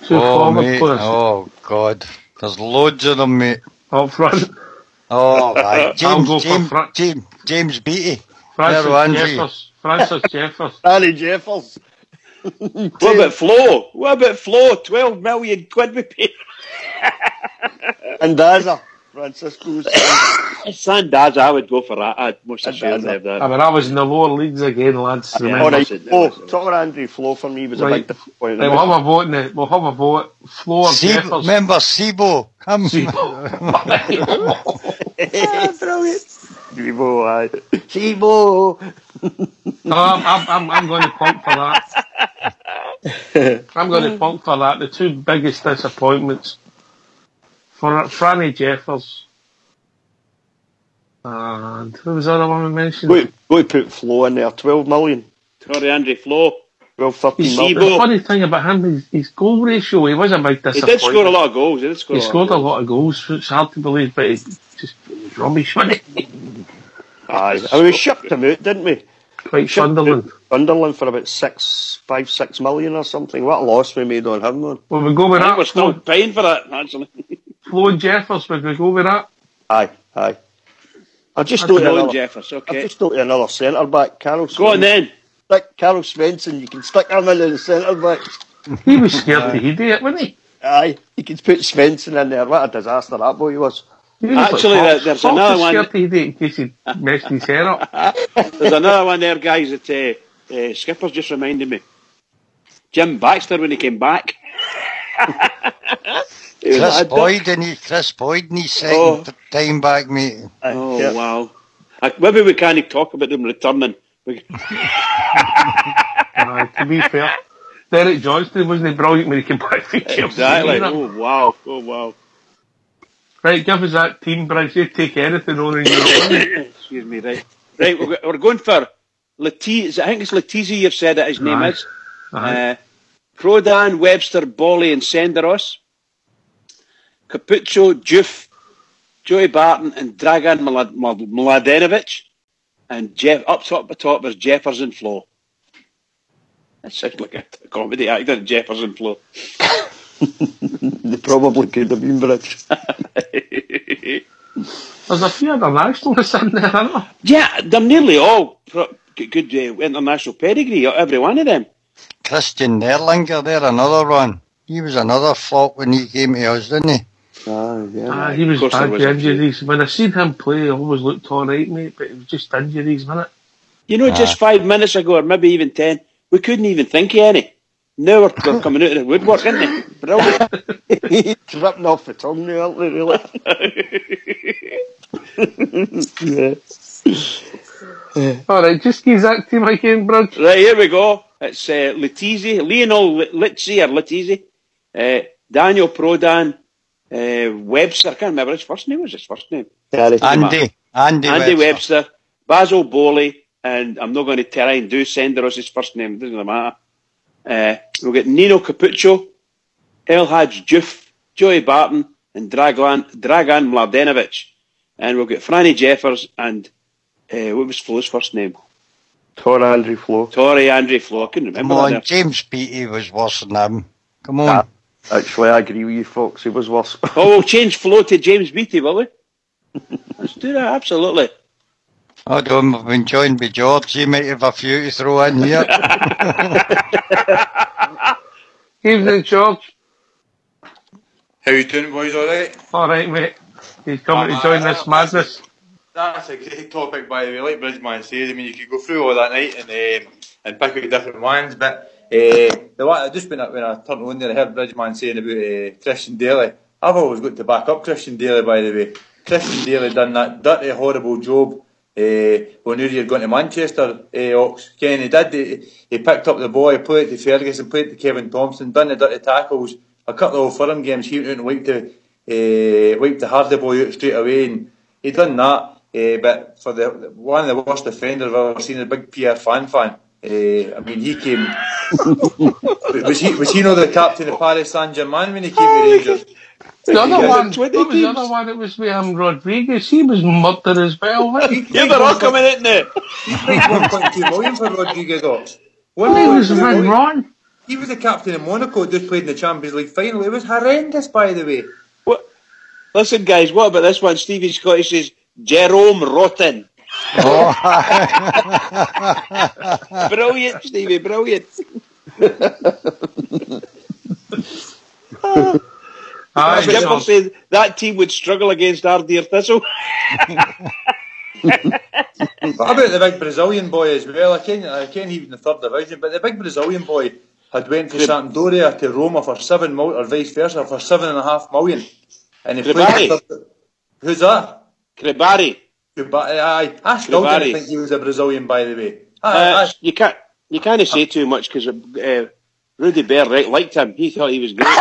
2 Oh, forward mate. players. Oh, God. There's loads of them, mate. Up front. Oh, right. I'll go for front. James Beattie. Francis There, Andrew. Jeffers. Francis Jeffers. Danny Jeffers. What about Flo? 12 million quid we paid. And Daza. Francisco's. Sandaza, I would go for that. I'd most assuredly have that. I mean, I was in the lower leagues again, lads. Yeah. Remember? Alright, it Flo. was. Talking Andrew Flo for me was a Right. big disappointment. We'll have a vote. We'll have a vote. Flo or Jeffers. Remember Sibo? Come. Brilliant. Sibo, aye. Sibo. No, I'm going to pump for that. I'm going to pump for that. The 2 biggest disappointments for Franny Jeffers and who was the other one we mentioned? We put Flo in there. 12 million. Sorry, Andrew Flo. 12, 13 Sibo. million. The funny thing about him is his goal ratio. He was a big He disappointment. did score a lot of goals. He scored a lot of goals. It's hard to believe, but he was rubbish, wasn't he? Aye. And we shipped him out, didn't we? Quite Sunderland. Sunderland for about 6 million or something. What a loss we made on him, man. Will we go with I think that? we're still paying for that, actually. Flo and Jeffers, would we go with that? Aye. I just That's don't Flo and another. Jeffers, I okay. just don't another centre back. Carol. Go on then. Stick Carol Svensson. You can stick him in the centre back. He was scared to head it, wasn't he? Aye. You can put Svensson in there. What a disaster that boy was. He was Actually, like, there's Fox another was one. scared to head it in case he messed his hair up. There's another one there, guys, that Skipper's just reminded me. Jim Baxter when he came back. Chris Boyd in his second time back, mate. Oh, Yeah. wow. Maybe we can't talk about them returning. To be fair, Derek Johnston wasn't brilliant when he came back from Chelsea. Exactly. either. Oh, wow. Right, give us that team, Bridge. You take anything on in your own. Excuse me, right. Right, we're going for Letizia. I think it's Letizia you've said that his name Aye. is. Aye. Prodan, Webster, Bolly and Senderos. Capuccio, Juve, Joey Barton and Dragan Mladenovic. And up top the top is Jefferson Flo. That sounds like a comedy actor, Jefferson Flo. They probably could have been British. There's a few internationalists in there, aren't there? Yeah, they're nearly all good international pedigree, every one of them. Christian Erlinger there, another one. He was another flop when he came to us, didn't he? He was Of course there bad was for a few. injuries. When I seen him play, I always looked alright, mate, but it was just injuries, wasn't it? You know, just 5 minutes ago, or maybe even 10, we couldn't even think of any. Now we're coming out of the woodwork, isn't it? Brilliant. It's ripping off the tongue now, aren't they, really? Alright, just give that team again, Brad. Right, here we go. It's Letizzi, Lionel Letizzi, Daniel Prodan, Webster, I can't remember his first name. What was his first name? Andy Webster, Basil Bowley, and I'm not going to try and do Senderos' first name, it doesn't matter. We'll get Nino Capuccio, El Hadj Diouf, Joey Barton, and Dragan Mladenovic. And we'll get Franny Jeffers and what was Flo's first name? Torrey Andre Flo. I couldn't remember. Come on, that. James Beattie was worse than him. Come on. Actually, I agree with you, folks. He was worse. Oh, we'll change Flo to James Beattie, will we? Let's do that, absolutely. I don't know, I've been joined by George. He might have a few to throw in here. Evening, George. How you doing, boys? Alright? Alright, mate. He's coming to join this madness. That's a great topic, by the way. Like Bridgeman says, I mean, you could go through all that night and pick out different ones, but the one just when I turned on there, I heard Bridgeman saying about Christian Daly. I've always got to back up Christian Daly, by the way. Christian Daly done that dirty, horrible job when he was going to Manchester, Ox. Ken, he picked up the ball, he played it to Ferguson, played it to Kevin Thompson, done the dirty tackles. A couple of Fulham games, he went out and wiped the Hardy boy out straight away, and he done that. But for one of the worst defenders I've ever seen, a big Pierre Fan. I mean, he came. was he not the captain of Paris Saint-Germain when he came to Rangers? The other one, what was the other one? It was Rodriguez. He was murdered as well. Yeah, they're all coming in there. He paid 1.2 million for Rodriguez. He was wrong. He was the captain of Monaco, just played in the Champions League final. It was horrendous, by the way. What? Listen, guys, what about this one? Stevie Scottish says Jerome Rotten. Brilliant, Stevie, brilliant. Gimble said that team would struggle against Ardeer Thistle. What about the big Brazilian boy as well? I can't even the third division, but the big Brazilian boy had went to Sampdoria to Roma for 7 million, or vice versa, for 7.5 million. And he played. Who's that? Cribari. I still didn't think he was a Brazilian, by the way. You can't say too much because Rudy Bear liked him. He thought he was great. I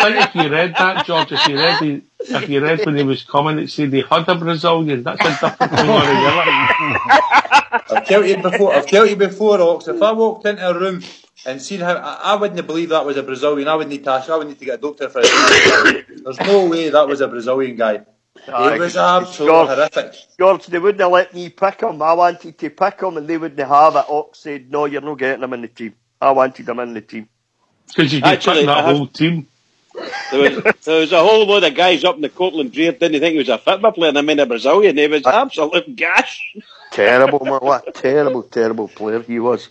think if you read that, George, if you read when he was coming, it said he had a Brazilian. That's a different thing altogether. I've told you before, Ox, if I walked into a room and seen him, I wouldn't believe that was a Brazilian. I would need to get a doctor for it. There's no way that was a Brazilian guy. It was absolutely horrific. George, they wouldn't have let me pick him. I wanted to pick him and they wouldn't have it. Ox said, no, you're not getting him in the team. I wanted him in the team. Because you could pick that whole team. There was a whole load of guys up in the Copeland Dreer didn't think he was a football player, and I mean a Brazilian. He was absolute gash. Terrible, man. What a terrible player he was.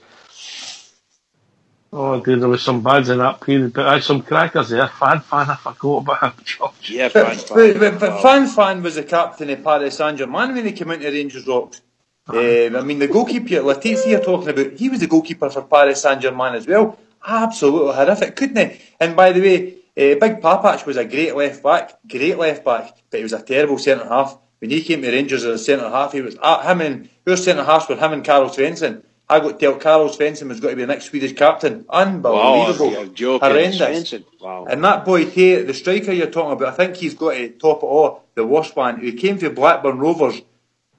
Oh, dude, there was some bads in that period, but I had some crackers there. Fan, I forgot about him, George. Yeah, Fan. Fan was the captain of Paris Saint-Germain when he came into Rangers Rocks. I mean, the goalkeeper, Letizia you're talking about, he was the goalkeeper for Paris Saint-Germain as well. Absolutely horrific, couldn't he? And by the way, Big Papac was a great left back, but he was a terrible centre half. When he came to Rangers as a centre half, he was your centre halves were him and Carl Svensson. I got to tell Carl Svensson was going to be the next Swedish captain. Unbelievable. Wow, horrendous. Wow. And that boy, the striker you're talking about, I think he's got to top it all, the worst one. He came to Blackburn Rovers.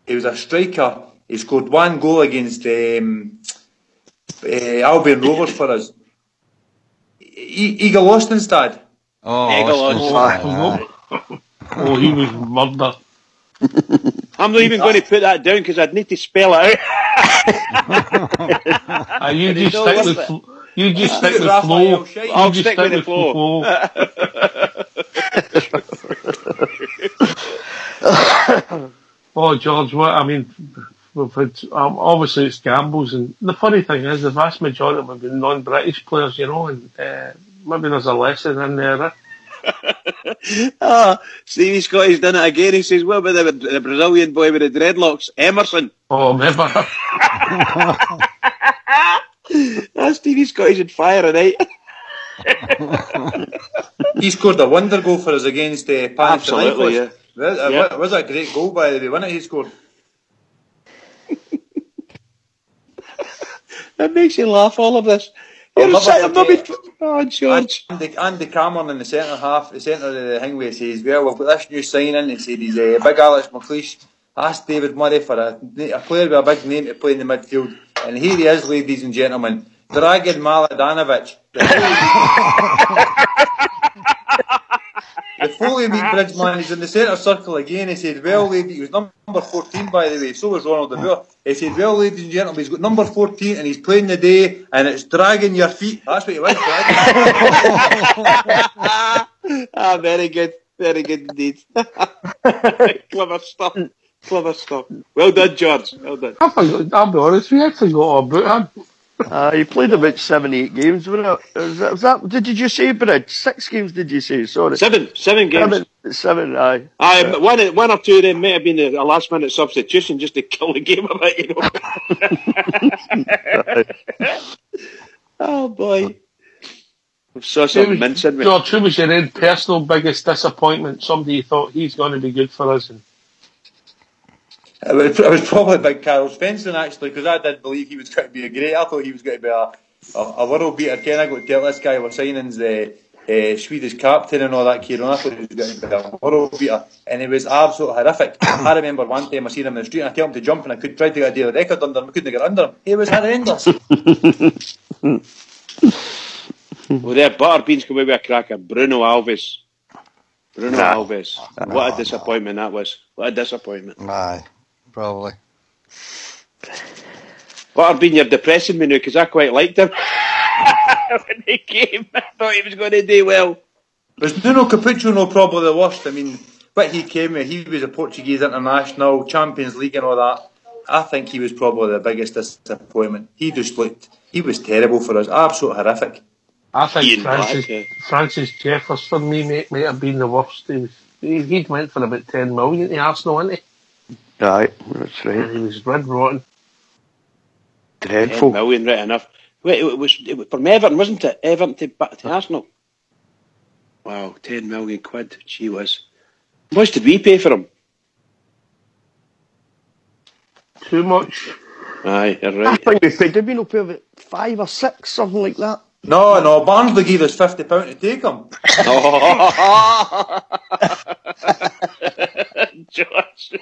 He was a striker. He scored 1 goal against Albion Rovers for us. Eagle Ostenstad. Oh, he was murder. I'm not even going to put that down because I'd need to spell it out. You just stick with Flo. I'll stick with the Flo. Oh, George, what I mean, we've had, obviously it's gambles, and the funny thing is the vast majority of them have been non-British players, you know, and maybe there's a lesson in there. Stevie Scotty's done it again. He says, what about the Brazilian boy with the dreadlocks? Emerson. Oh, remember. That Stevie Scotty's on fire tonight. He scored a wonder goal for us against Panathinaikos. Absolutely, yeah. That was a great goal, by the way, wasn't it? He scored. That makes you laugh, all of this. Oh, George. Andy Cameron in the centre half, the centre of the thing where he says, well, we've got this new signing. He said he's big Alex McLeish. Asked David Murray for a player with a big name to play in the midfield. And here he is, ladies and gentlemen, Dragan Mladenovic. The Foley meet Bridgeman, he's in the centre circle again. He said, well, lady, he was number 14, by the way, so was Ronald de Boer. He said, well, ladies and gentlemen, he's got number 14 and he's playing the day and it's dragging your feet. That's what he was, very good indeed. Clever stuff. Well done, George. Well done. I'll be honest, we actually got all about him. He played about 7-8 games, wasn't it? Was that, did you say, Brad? 6 games, did you say? Sorry. 7 games. 7, aye. One or two of them may have been a last minute substitution just to kill the game a bit, Oh boy. We saw some mince in me. George, who was your own personal biggest disappointment? Somebody you thought he's going to be good for us? It was probably Big Carl Svensson, actually, because I did believe he was going to be a great. I thought he was going to be a world beater. Ken, I got to tell this guy we're signing's the Swedish captain and all that, Kieran. I thought he was going to be a world beater, and he was absolutely horrific. I remember one time I seen him in the street and I told him to jump and I could try to get a daily record under him. I couldn't get under him. He was horrendous. Well, there, Butterbean's come away with a cracker. Bruno Alves. Alves. What a disappointment that was. What a disappointment. Aye. Probably. Butterbean, you're depressing me now because I quite liked him when he came. I thought he was going to do well. Was Nuno Capucho probably the worst? I mean, what he came with, he was a Portuguese international, Champions League and all that. I think he was probably the biggest disappointment. He was terrible for us, absolutely horrific. I think Francis Jeffers for me may have been the worst. He'd went for about 10 million to Arsenal, didn't he? Right, that's right. And he was red rotten. Dreadful. 10 million, right enough. Wait, it was from Everton, wasn't it? Everton to Arsenal. Wow, 10 million quid. Gee whiz. How much did we pay for him? Too much. Aye, you're I right. think we paid, did we not pay about 5 or 6, something like that? No, Barnsley gave us £50 to take him. George.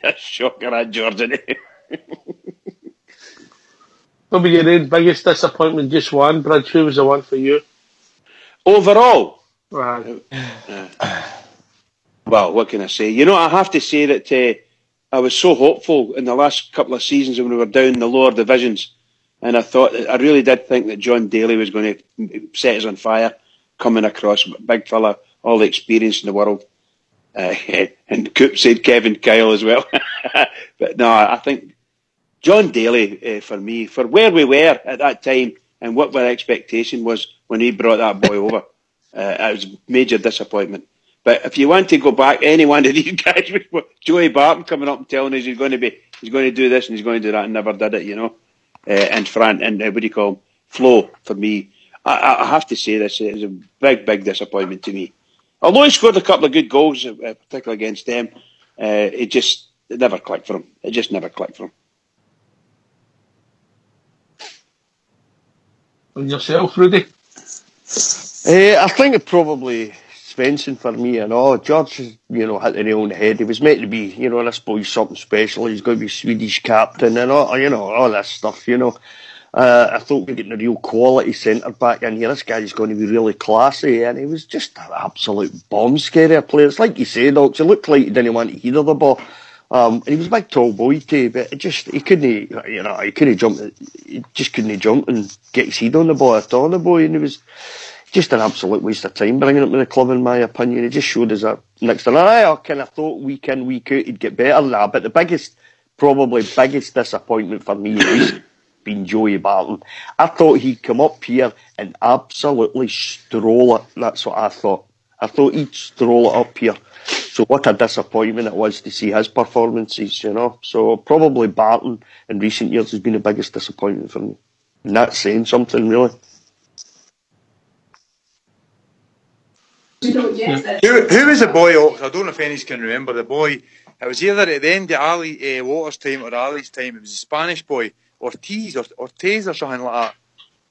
You're shocking at George, isn't it? What was your biggest disappointment? Just one, Bridge. Who was the one for you? Overall? Right. Well, what can I say? You know, I have to say that I was so hopeful in the last couple of seasons when we were down in the lower divisions, and I really did think that John Daly was going to set us on fire, coming across, big fella, all the experience in the world. And Coop said Kevin Kyle as well. But no, I think John Daly, for me, for where we were at that time and what our expectation was when he brought that boy over, it was a major disappointment. But if you want to go back, any one of these guys, Joey Barton coming up and telling us he's going to do this and he's going to do that and never did it, you know. And what do you call him? Flo, for me, I have to say this, it was a big, big disappointment to me. Although he scored a couple of good goals, particularly against them, it never clicked for him. It just never clicked for him. And yourself, Rudy? I think it probably Svensson for me and all. George has, hit the nail on the head. He was meant to be, this boy's something special. He's going to be Swedish captain and all, all this stuff, I thought we were getting a real quality centre back in here. This guy's going to be really classy, and he was just an absolute bomb scare player. It's like you say, Docs, he looked like he didn't want to hear the ball. And he was a big tall boy too, but he couldn't, he couldn't jump. He just couldn't jump and get his head on the ball at all, the boy, and he was just an absolute waste of time bringing him to the club, in my opinion. He just showed us that next to I kind of thought week in, week out he'd get better than that, but the biggest disappointment for me was been Joey Barton. I thought he'd come up here and absolutely stroll it. That's what I thought. I thought he'd stroll it up here. So So what a disappointment it was to see his performances, you know. So probably Barton in recent years has been the biggest disappointment for me. And that's saying something, really. Who was the boy, Ox? I don't know if any can remember the boy. It was either at the end of Ali Waters' time or Ali's time. It was a Spanish boy, Ortiz or something like that.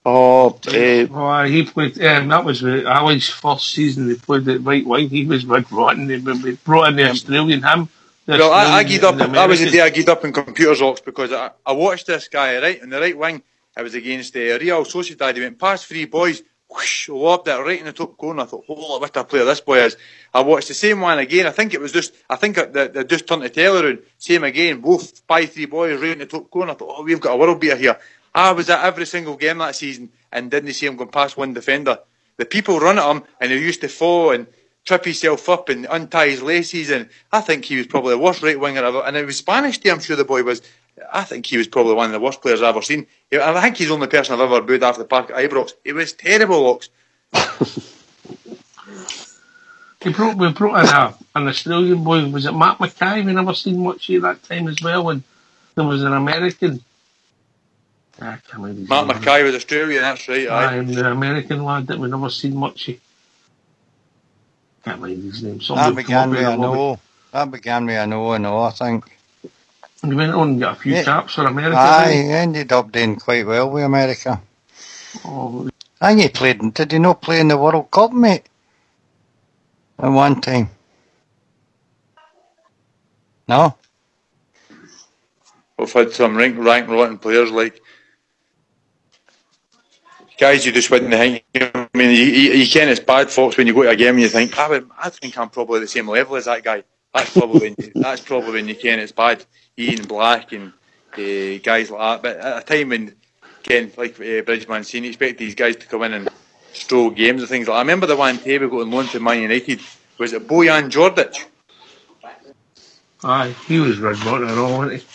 Oh, he played. That was Ali's first season. He played at right wing. He was big rotten. They brought in the Australian him. Well, I geared up. That was the day I geared up in computers, Ox, because I watched this guy right in the right wing. It was against Real Sociedad. He went past three boys, whoosh, lobbed it right in the top corner. I thought, holy, what a player this boy is. I watched the same one again. I think they just turned the telly around. Same again, both by three boys right in the top corner. I thought, oh, we've got a world beater here. I was at every single game that season and didn't see him going past one defender. The people run at him and he used to fall and trip himself up and untie his laces, and I think he was probably the worst right winger ever. And it was Spanish too, I'm sure the boy was. I think he was probably one of the worst players I've ever seen. I think he's the only person I've ever booed after the park at Ibrox. It was terrible, Ox. We brought in an Australian boy. Was it Matt Mackay? We never seen much of that time as well. And there was an American. I can't remember his Matt name. Mackay was Australian, that's right. And the American lad that we never seen much of. Can't remember his name. That began with a no. I think. He went on and got a few caps for America. Aye, he ended up doing quite well with America. Oh. I think he played. Did he not play in the World Cup, mate? At one time. No? We've had some rank rotten players like guys you just wouldn't think. I mean, you can, it's bad, folks, when you go to a game and you think, I think I'm probably the same level as that guy. That's probably when you can, it's bad. Ian Black and guys like that. But at a time when Ken, like Bridge Mancini, expect these guys to come in and stroll games and things like that. I remember the one Taylor got on loan to Man United. Was it Bojan Djordjic? Aye, he was red button and all, wasn't he?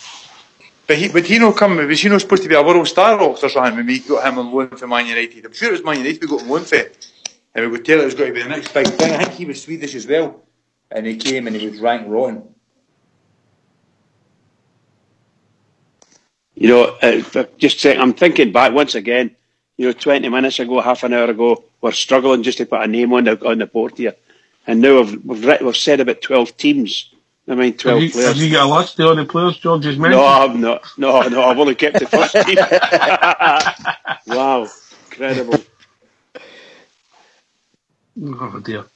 But he not come? Was he not supposed to be a world star or something when we got him on loan for Man United? I'm sure it was Man United we got on loan for, and we could tell it was going to be the next big thing. I think he was Swedish as well, and he came and he was rank rotten. You know, I'm thinking back once again. You know, 20 minutes ago, half an hour ago, we're struggling just to put a name on the board here, and now we've said about 12 teams. I mean, 12 players. Have you got a list of all the players George has mentioned? No, I'm not. No, I've only kept the first team. Wow, incredible. Oh dear.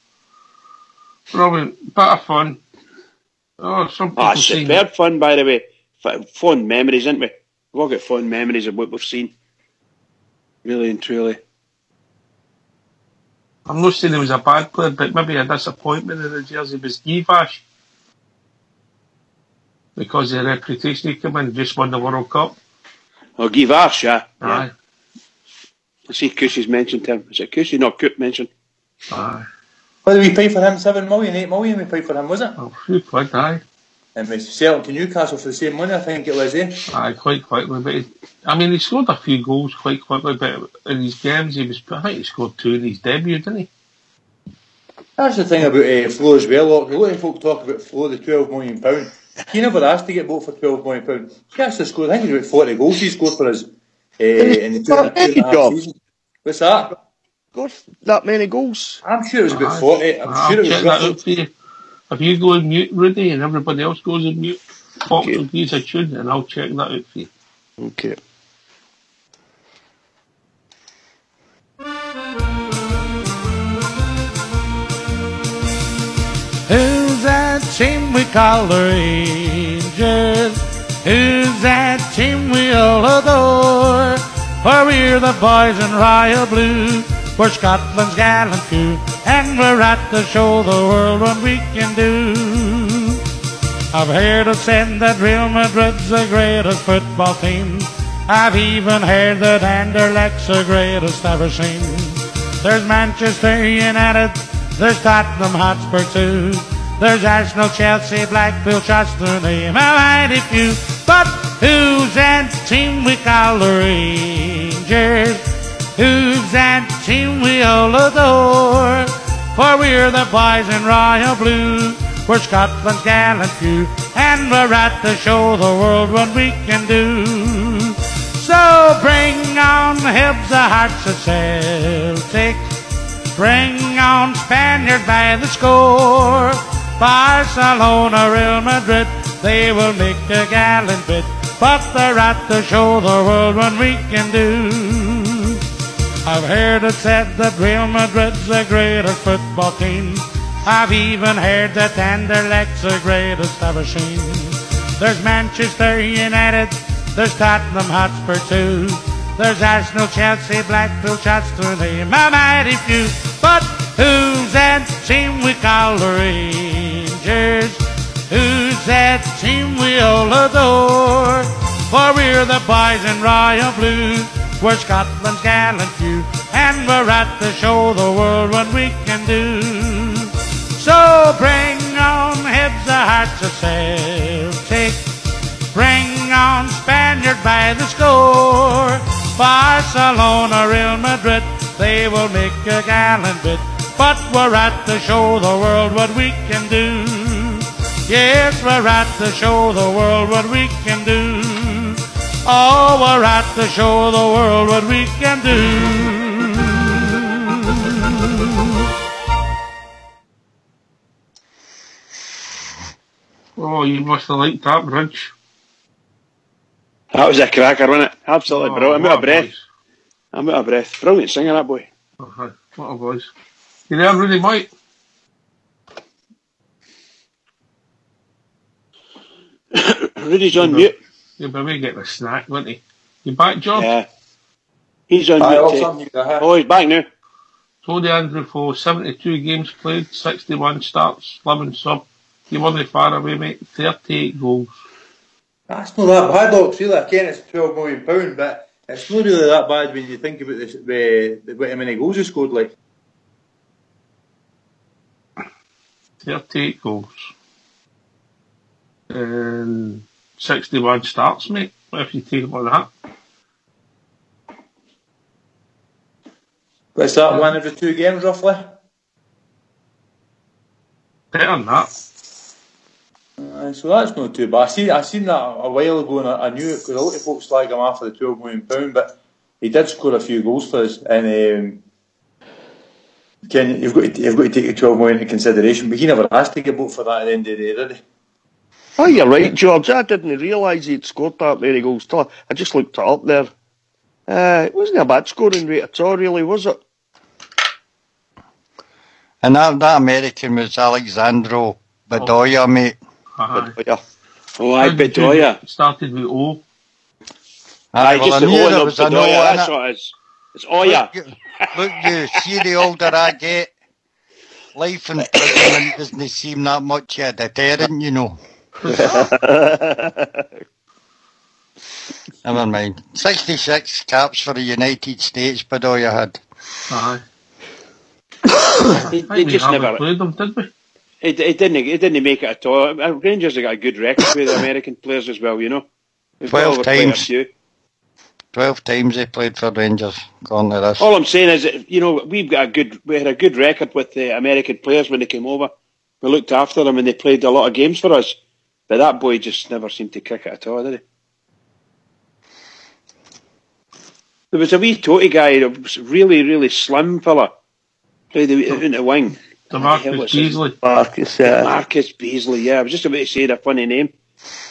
Robin, bit of fun. Oh, some people superb fun, by the way. Fond memories, isn't we? We've all got fond memories of what we've seen. Really and truly. I'm not saying he was a bad player, but maybe a disappointment in the jersey was Givash. Because of the reputation he came in, just won the World Cup. Oh, Givash, yeah. Aye. I see Cushy's mentioned him. Is it Cushy? No, Coop mentioned. Aye. What did we pay for him? 7 million, 8 million we paid for him, was it? Oh, few quid, aye. And we sell him to Newcastle for the same money, I think it was, eh? Aye, quite quickly. But he scored a few goals quite quickly, but in his games, I think he scored 2 in his debut, didn't he? That's the thing about Flo as well. A lot of folk talk about Flo, the £12 million. He never asked to get bought for £12 million. He actually scored, I think it's about 40 goals he scored for us in the 2.5 seasons. What's that? Got that many goals? I'm sure it was about 40. I'm sure it was roughly. If you go on mute, Rudy, and everybody else goes on mute, Fox will use a tune, and I'll check that out for you. Okay. Who's that team we call the Rangers? Who's that team we all adore? For we're the boys in royal blue, we're Scotland's gallant few, and we're at to show the world what we can do. I've heard it said that Real Madrid's the greatest football team. I've even heard that Anderlecht's the greatest ever seen. There's Manchester United, there's Tottenham Hotspur too. There's Arsenal, Chelsea, Blackpool, shots to name a mighty few. But who's that team we call the Rangers? Who's that team we all adore? For we're the boys in royal blue, we're Scotland's gallant few, and we're at to show the world what we can do. So bring on Hibs, the Hearts of Celtic, bring on Spaniards by the score. Barcelona, Real Madrid, they will make a gallant bid, but they're at to show the world what we can do. I've heard it said that Real Madrid's the greatest football team. I've even heard that Anderlecht's the greatest ever seen. There's Manchester United, there's Tottenham Hotspur too. There's Arsenal, Chelsea, Blackpool, shots to name a mighty few. But who's that team we call the Rangers? Who's that team we all adore? For we're the boys in royal blue, we're Scotland's gallant few, and we're at to show the world what we can do. So bring on Hibs, the Hearts of Celtic, bring on Spaniard by the score. Barcelona, Real Madrid, they will make a gallant bid, but we're at to show the world what we can do. Yes, we're at to show the world what we can do. Oh, we're at to show the world what we can do. Oh, you must have liked that, Bridge. That was a cracker, wasn't it? Absolutely brilliant. I'm out of what a breath. voice. I'm out of breath. Brilliant singer, that boy. Uh-huh. What a voice. You there, Rudy Mike? Rudy's on mute. You'll be maybe getting a snack, won't he? You back, John? Yeah. He's on mute. Oh, he's back now. Tony Andrew for 72 games played, 61 starts, 11 sub. You weren't far away, mate. 38 goals. That's not that bad, Ox, really. Again, it's £12 million, but it's not really that bad when you think about this, how many goals he scored, like. 38 goals. And 61 starts, mate. What if you take it like that? What's that, one every 2 games, roughly? Better than that. So that's not too bad. I seen that a while ago, and I knew it, because a lot of folks slag him off for the £12 million, but he did score a few goals for us, and Ken, you've got to take the 12 million into consideration, but he never asked to get booked for that at the end of the day, did he? Oh, you're right, George. I didn't realise he'd scored that many goals. I just looked it up there. It wasn't a bad scoring rate at all, really, was it? And that American was Alexandro Bedoya, mate. Uh-huh. Bedoya. Oh, I Bedoya. Started with O. Aye, well, just I the knew O there of was a no Bedoya, in that's it. what it is. It's Oya. Look, you see, the older I get, life in prison doesn't seem that much of a deterrent, you know. Never mind. 66 caps for the United States, Bedoya had. Uh-huh. He just never played them, did we? He didn't make it at all. Rangers have got a good record with the American players as well, you know. We've 12 overplayed a times. few. 12 times he played for Rangers. Gone to this. All I'm saying is that, you know, we had a good record with the American players when they came over. We looked after them and they played a lot of games for us. But that boy just never seemed to kick it at all, did he? There was a wee toty guy, a really, really slim fella, played in the wing. DeMarcus Beasley. Marcus Beasley, yeah. I was just about to say that funny name.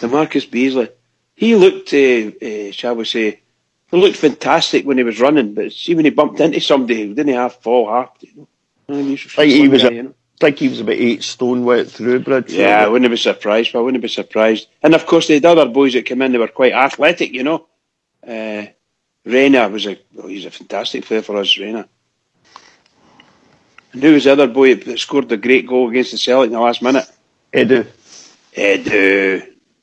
DeMarcus Beasley. He looked, shall we say, he looked fantastic when he was running, but see when he bumped into somebody, he didn't have fall hard. You know? He was about 8 stone wet through, Bridge. Yeah, I wouldn't be surprised. I wouldn't be surprised. And of course, they had other boys that came in, they were quite athletic, you know. Reina he's a fantastic player for us, Reina. And who was the other boy that scored the great goal against the Celtic in the last minute? Edu.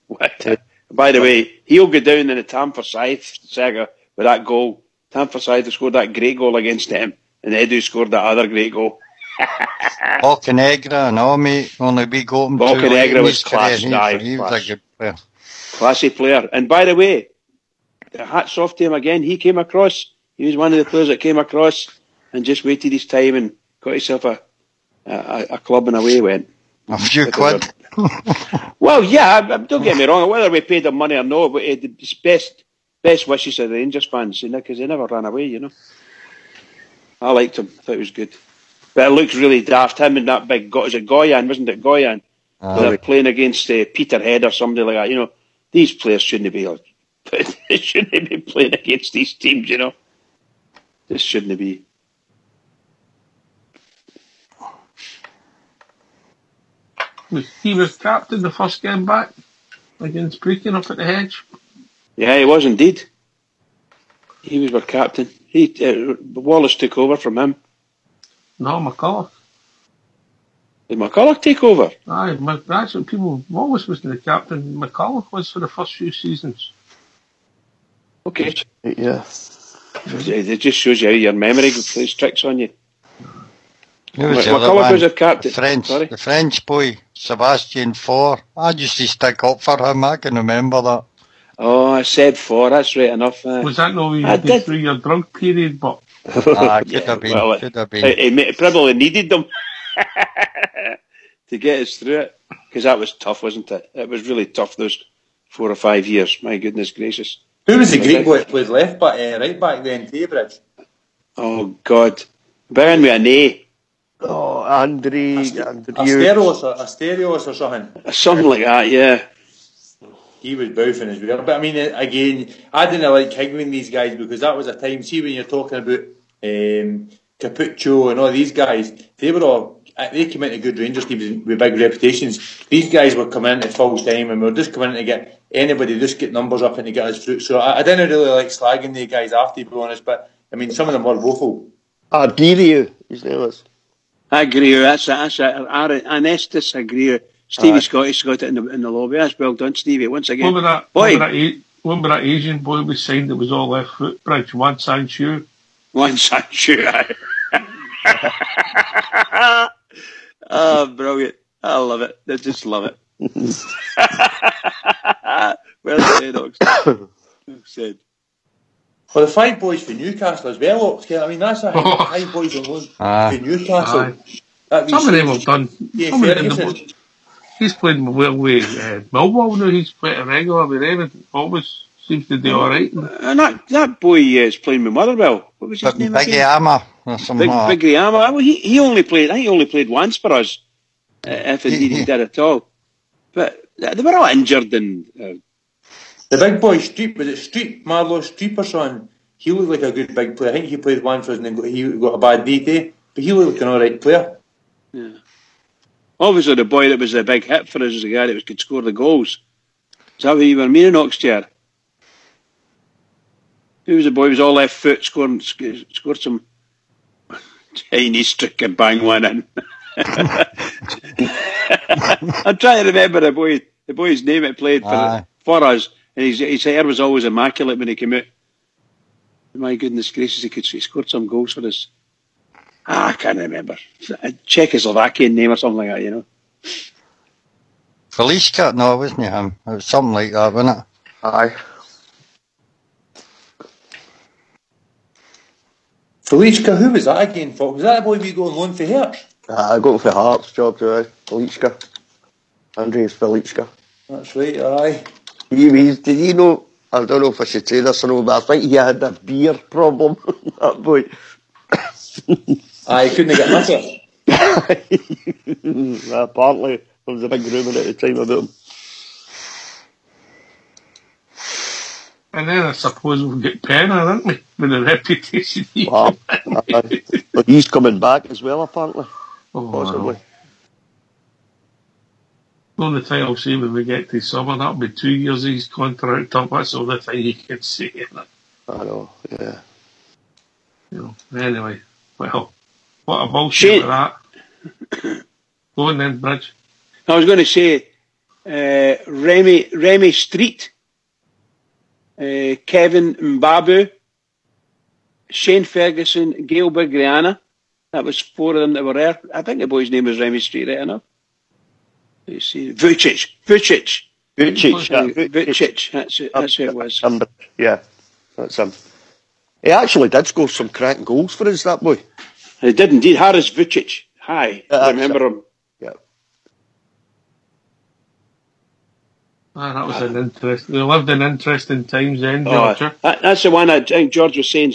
What? By the way, he'll go down in the Tamforsyth saga with that goal. Tamforsyth scored that great goal against him, and Edu scored that other great goal. Boccanegra and all, mate. Only we got him. Boccanegra was class. He was a good player. Classy player. And by the way, hats off to him again. He came across. He was one of the players that came across and just waited his time and got himself a club and away he went. A few quid. Well, yeah, don't get me wrong. Whether we paid them money or not, but it's best wishes to the Rangers fans, because they never ran away. I liked him. I thought it was good. But it looks really daft. Him and that big, is it Goyan? Wasn't it Goyan? They're playing against Peterhead or somebody like that. These players shouldn't be. They shouldn't be playing against these teams. This shouldn't be. He was captain the first game back against Brecon up at the Hedge. Yeah, he was indeed. He was our captain. Wallace took over from him. No, McCulloch. Did McCulloch take over? Aye, that's what people. Wallace wasn't the captain. McCulloch was for the first few seasons. Okay. Yeah. It just shows you how your memory plays tricks on you. Who was the other McCulloch one? was our captain. The French boy, Sebastian Faure. I used to stick up for him. I can remember that. Oh, I said 4. That's right enough. Was that no you did through your drug period? But Could have been. Well, could have been. He probably needed them to get us through it, because that was tough, wasn't it? It was really tough those 4 or 5 years. My goodness gracious. Who was the Greek boy that played right back then, Taybridge? Oh God, bearing with an A. Oh, Andrew. Asterios or something. Something like that, yeah. He was bouffing as well. But I mean, again, I didn't like Higwin these guys, because that was a time, see when you're talking about Capuccio and all these guys, they came into good Rangers teams with big reputations. These guys were coming into full time and we were just coming in to get anybody, just get numbers up and to get us through. So I didn't really like slagging the guys after, to be honest, but I mean, some of them were woeful. Argerio, his name was. Agrio, that's Anestis Agrio. Stevie Scottish got it in the lobby. That's well done, Stevie. Once again, remember that Asian boy we signed that was all left foot bridge? Wan Sanchu. Oh, brilliant! I love it. I just love it. Well said, Oxford. Well said. Well, the 5 boys for Newcastle as well, Ox. I mean, that's a 5 boys on loan for Newcastle. Some of them have done. He's played well with Millwall now. He's played a regular with them. Always seems to do all right. And that boy is playing with Motherwell. What was his name Big again? Armour or something. Big Armour. Well, he only played. I think he only played once for us, if indeed he did at all. But they were all injured and. The big boy, Marlowe Streep or something, he looked like a good big player. I think he played one for us and then he got a bad day, but he looked like an alright player. Yeah. Obviously, the boy that was a big hit for us was the guy that could score the goals. Is that what you were meaning, Oxchair? Who was the boy who was all left foot, scored some Chinese trick and bang one in? I'm trying to remember the boy's name that played for us. And his hair was always immaculate when he came out. My goodness gracious, he scored some goals for us. I can't remember. A Czechoslovakian name or something like that, Feliska? No, it wasn't him. It was something like that, wasn't it? Aye. Feliska, who was that again, Fox? Was that the boy we go on loan for Hearts? I got for Hearts job, Feliska. Andreas Feliska. That's right, aye. Did you know, I don't know if I should say this or not, but I think he had a beer problem, that boy. Aye, couldn't get enough of it. Apparently, there was a big rumour at the time about him. And then I suppose we'll get Penner, aren't we? With the reputation. But he's coming back as well, apparently. Possibly. No. The only thing I'll say when we get to summer, that'll be 2 years of his contract up. That's the only thing you can say. I know, yeah. Anyway, well, what a bullshit with that. Go on then, Bridge. I was going to say Remy Street, Kevin Mbabu, Shane Ferguson, Gail Bagriana. That was 4 of them that were there. I think the boy's name was Remy Street, right enough. Let's see. Vucic. That's who it was. Yeah, that's him. He actually did score some cracking goals for us, that boy. He did indeed. Harris Vucic. Hi. I remember him. Yeah. That was an interesting. We lived in interesting times then, Oh, George. that's the one I think George was saying.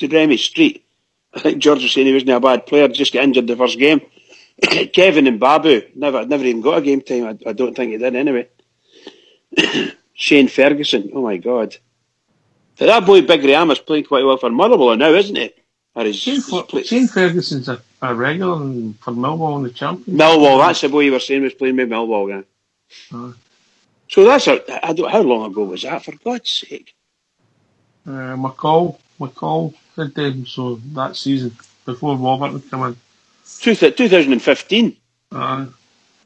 Remy Street. I think George was saying he wasn't a bad player, just got injured the first game. Kevin and Babu never even got a game time. I don't think he did anyway. Shane Ferguson. Oh my God. But that boy Big Graham is playing quite well for Motherwell now, isn't he? Shane Ferguson's a regular for Millwall in the Championship. Millwall, that's the boy you were saying was playing with Millwall, yeah. So that's how long ago was that, for God's sake? McCall did them, so that season, before Robertson came in. 2015.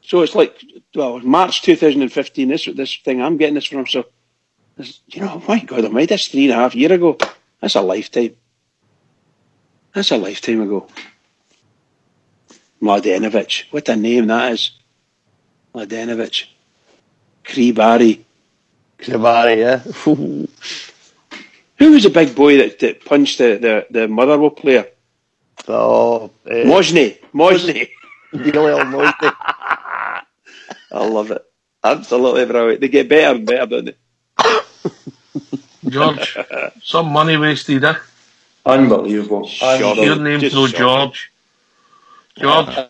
So it's like, March 2015, this thing, I'm getting this from, so, my God, that's 3.5 years ago. That's a lifetime. That's a lifetime ago. Mladenovic. What a name that is. Mladenovic. Kribari, yeah. Who was the big boy that punched the Motherwell player? Oh, Mosney. Neil Mosney. I love it. Absolutely brilliant. They get better and better, don't they? George, some money wasted, eh? Unbelievable. Your name's no George. George.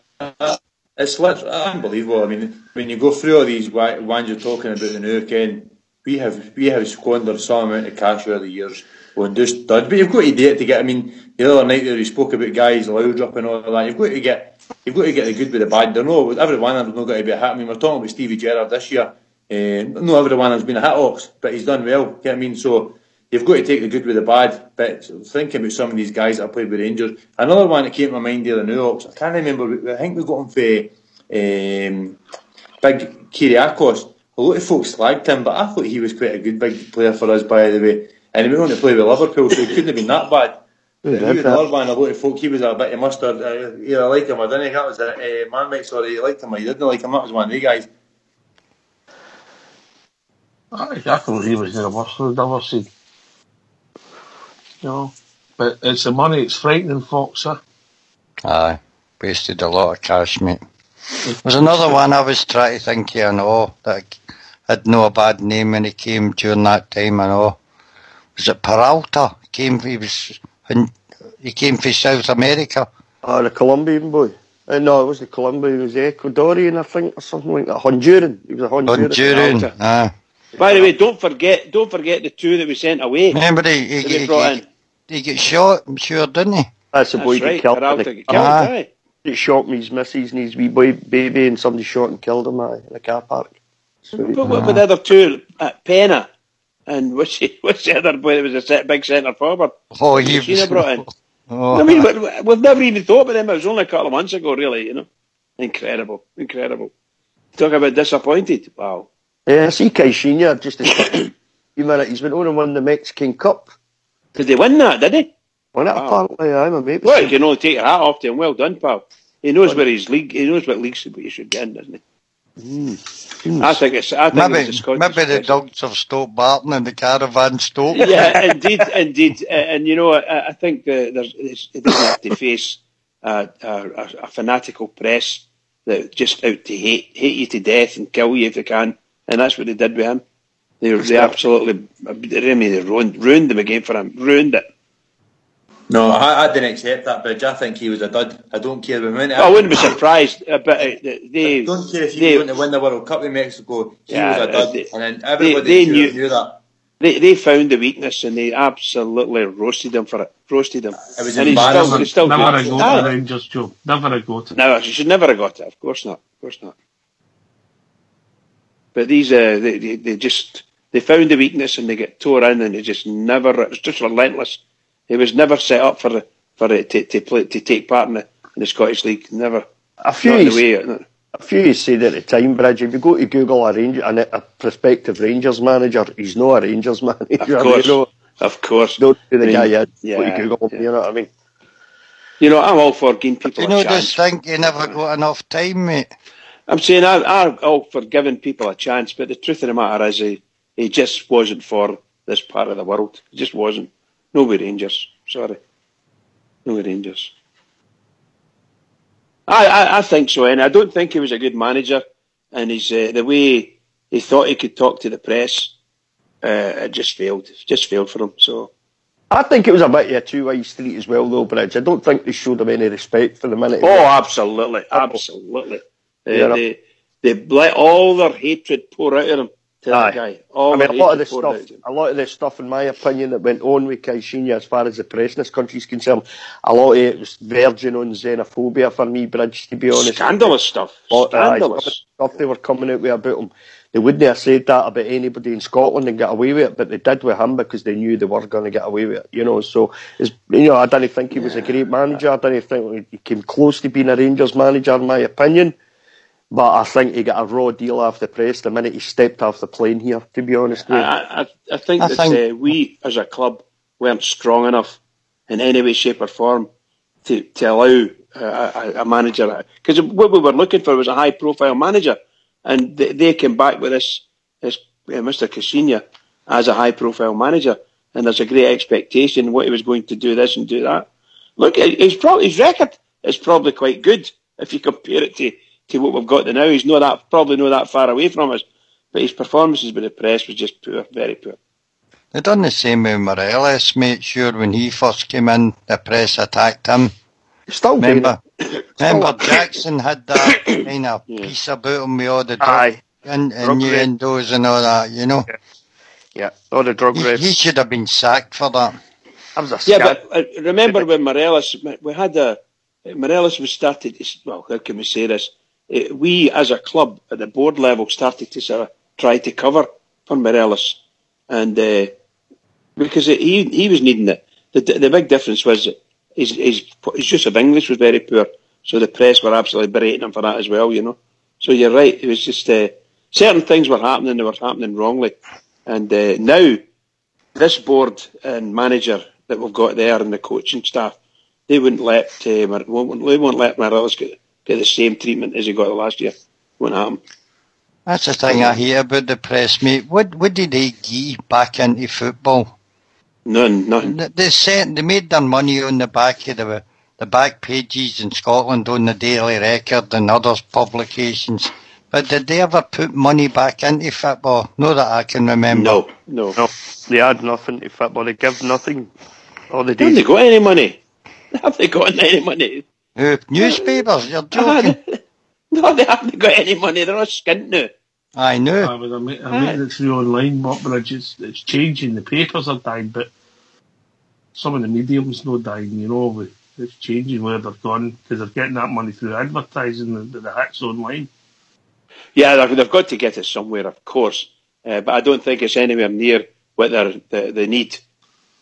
It's literally unbelievable. I mean, when you go through all these ones you're talking about the new Ken, we have squandered some amount of cash over the years on just dud. But you've got to do it to get. I mean, the other night there we spoke about guys Loudrup and all that. You've got to get the good with the bad. They're no every one of them's not got to be a hit. I mean, we're talking about Stevie Gerrard this year. No, every one of them's been a hit ox, but he's done well. You know what I mean? So you've got to take the good with the bad. But thinking about some of these guys that have played with Rangers, another one that came to my mind there, the new ox. I can't remember. I think we got him for Big Kyriakos. A lot of folks slagged him, but I thought he was quite a good big player for us, by the way. And he went on to play with Liverpool, so he couldn't have been that bad. He was another one, a lot of folk, he was a bit of mustard. Either like him or didn't. That was Man Mike, sorry, he liked him or he didn't like him. That was one of the guys. I thought he was the worst I've ever seen. But it's the money, it's frightening folks, eh? Aye, wasted a lot of cash, mate. There's another one I was trying to think of, that had no bad name when he came during that time, Was it Peralta? He came from South America. The Colombian boy. No, it wasn't Colombian, it was Ecuadorian, I think, or something like that. Honduran. He was a Honduran. Aye. By the way, don't forget the two that we sent away. Remember he got shot, I'm sure, didn't he? That's the boy right, that killed him. He shot me, his missus and his wee baby, and somebody shot and killed him in a car park. But what were the other two? Pena. And what's the other boy that was a big centre forward? Oh, he brought in. I mean, we've never even thought about them. It was only a couple of months ago, really, Incredible. Talk about disappointed. Wow. Yeah, I see Caixinha just a few minutes. He's been on and won the Mexican Cup. Did they win that, did he? Won it, apparently, I'm a mate. Well, you can only take your hat off to him. Well done, pal. He knows where his league. He knows what league he should get in, doesn't he? I think it's maybe the dogs have stopped barking and the caravan stopped. Yeah, indeed. And I think it doesn't have to face a fanatical press that just out to hate you to death and kill you if they can, and that's what they did with him. They absolutely ruined the game for him. Ruined it. No, I didn't accept that, Bridge. I think he was a dud. I don't care. I wouldn't be surprised. But I don't care if he was going to win the World Cup in Mexico. He was a dud, and then everybody knew that. They found the weakness and they absolutely roasted him for it. Roasted him. It was embarrassing. He's still never a go to Rangers, Joe. Never a go to. No, you should never have got it. Of course not. But these, they found the weakness and they get tore in, and it was just relentless. He was never set up for it to take part in the Scottish League. Never. A few you said at the time, Bridge, if you go to Google a prospective Rangers manager, he's not a Rangers manager. Of course. Don't do the guy in. Go to Google him, you know what I mean? I'm all for giving people a chance. Just think you never got enough time, mate. I'm saying I'm all for giving people a chance, but the truth of the matter is he just wasn't for this part of the world. He just wasn't. No with Rangers. Sorry. No with Rangers. I think so, and I don't think he was a good manager. And he's the way he thought he could talk to the press. It just failed. It just failed for him. So I think it was a bit of a two-way street as well, though, Bridge. I don't think they showed him any respect for the minute. Oh, absolutely, absolutely. They let all their hatred pour out of him to that guy. A lot of the stuff, in my opinion, that went on with Caixinha as far as the press in this country is concerned, a lot of it was verging on xenophobia for me, Bridge, to be honest. Scandalous stuff. Scandalous stuff they were coming out with about him. They wouldn't have said that about anybody in Scotland and get away with it, but they did with him because they knew they were going to get away with it. So I don't think he was a great manager. I don't think he came close to being a Rangers manager, in my opinion. But I think he got a raw deal off the press the minute he stepped off the plane here, to be honest with you. I think that we, as a club, weren't strong enough in any way, shape or form to allow a manager. Because what we were looking for was a high-profile manager. And they came back with this Mr. Caixinha as a high-profile manager. And there's a great expectation what he was going to do this and do that. Look, his record is probably quite good if you compare it to what we've got now. He's probably not that far away from us, but his performances with the press was just poor, very poor. They done the same with Morelos, mate. Sure, when he first came in, the press attacked him. Remember Jackson had that kind of piece about him with all the drug innuendos and all that, Yeah, all the drug race. He should have been sacked for that. But remember when Morelos, Morelos was started, well, how can we say this? We, as a club, at the board level, started to sort of try to cover for Morelos. And because he was needing it. The big difference was his use of English was very poor. So the press were absolutely berating him for that as well, So you're right. It was just certain things were happening. They were happening wrongly. And now, this board and manager that we've got there and the coaching staff, they won't let Morelos get the same treatment as he got last year. Won't happen. That's the thing I hear about the press, mate. What did they get back into football? None. They made their money on the back of the back pages in Scotland on the Daily Record and other publications. But did they ever put money back into football? Not that I can remember. No. They had nothing to football. They give nothing. All the days. Haven't they got any money? Have they got any money? Newspapers? You're joking. No, they haven't got any money. They're all skint now. I know. I made it through online, Bridge. It's changing. The papers are dying, but some of the medium's not dying, It's changing where they're gone because they're getting that money through advertising, the hits online. Yeah, they've got to get it somewhere, of course. But I don't think it's anywhere near what they need.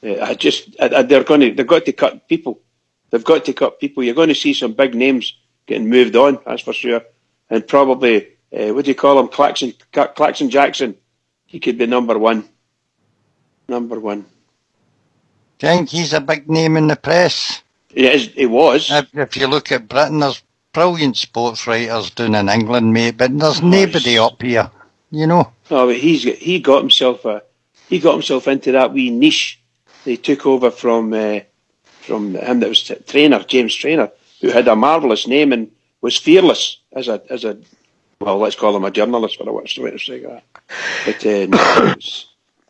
They've got to cut people. They've got to cut people. You're going to see some big names getting moved on, that's for sure. And probably, what do you call him? Claxon Jackson. He could be number one. Think he's a big name in the press? He was. If you look at Britain, there's brilliant sports writers down in England, mate, but there's nobody up here, Oh, but he got himself into that wee niche. They took over from him that was James Traynor, who had a marvellous name and was fearless as a well, let's call him a journalist for a way to say that.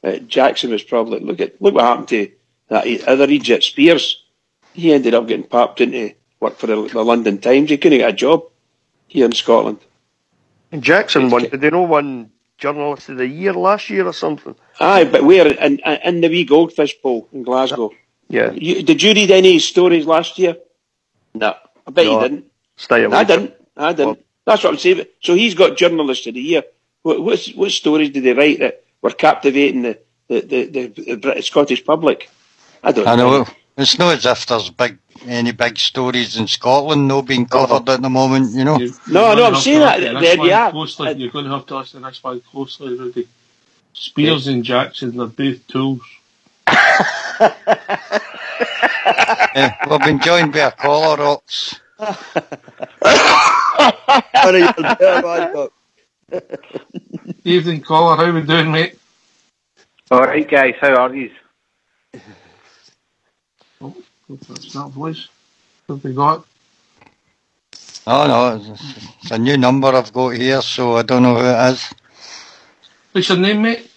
But Jackson was probably look what happened to that other Egypt Spears. He ended up getting popped into work for the London Times. He couldn't get a job here in Scotland. And Jackson did they know won Journalist of the Year last year or something? Aye, but where in the wee Goldfish Bowl in Glasgow. Yeah. Did you read any stories last year? No. I bet you didn't. Stay away. I didn't. Well, that's what I'm saying. So he's got Journalist of the Year. What stories did they write that were captivating the British Scottish public? I know. It's not as if there's any big stories in Scotland being covered at the moment, No, I'm saying that. You're going to have to listen to this one closely, Rudy. Spears and Jackson are both tools. We've been joined by a caller, Rox. Evening, caller. How we doing, mate? All right, guys. How are you? Oh, that's that voice. What have we got? Oh, no. It's a new number I've got here, so I don't know who it is. What's your name, mate?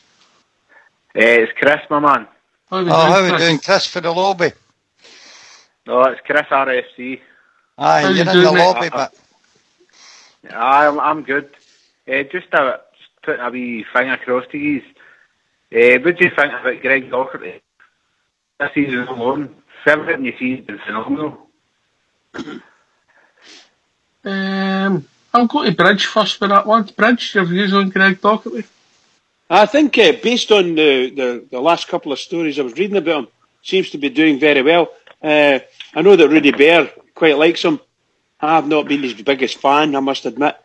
It's Chris, my man. How are we How doing, we doing, Chris, for the lobby? No, it's Chris RFC. Aye, How you you're in doing, the mate? lobby, but I'm good. Just putting a wee thing across to you. What do you think about Greg Docherty? This season alone, everything you see has been phenomenal. I'll go to Bridge first for that one. Bridge, your views on Greg Docherty? I think based on the last couple of stories I was reading about him, seems to be doing very well. I know that Rudy Bear quite likes him. I have not been his biggest fan, I must admit.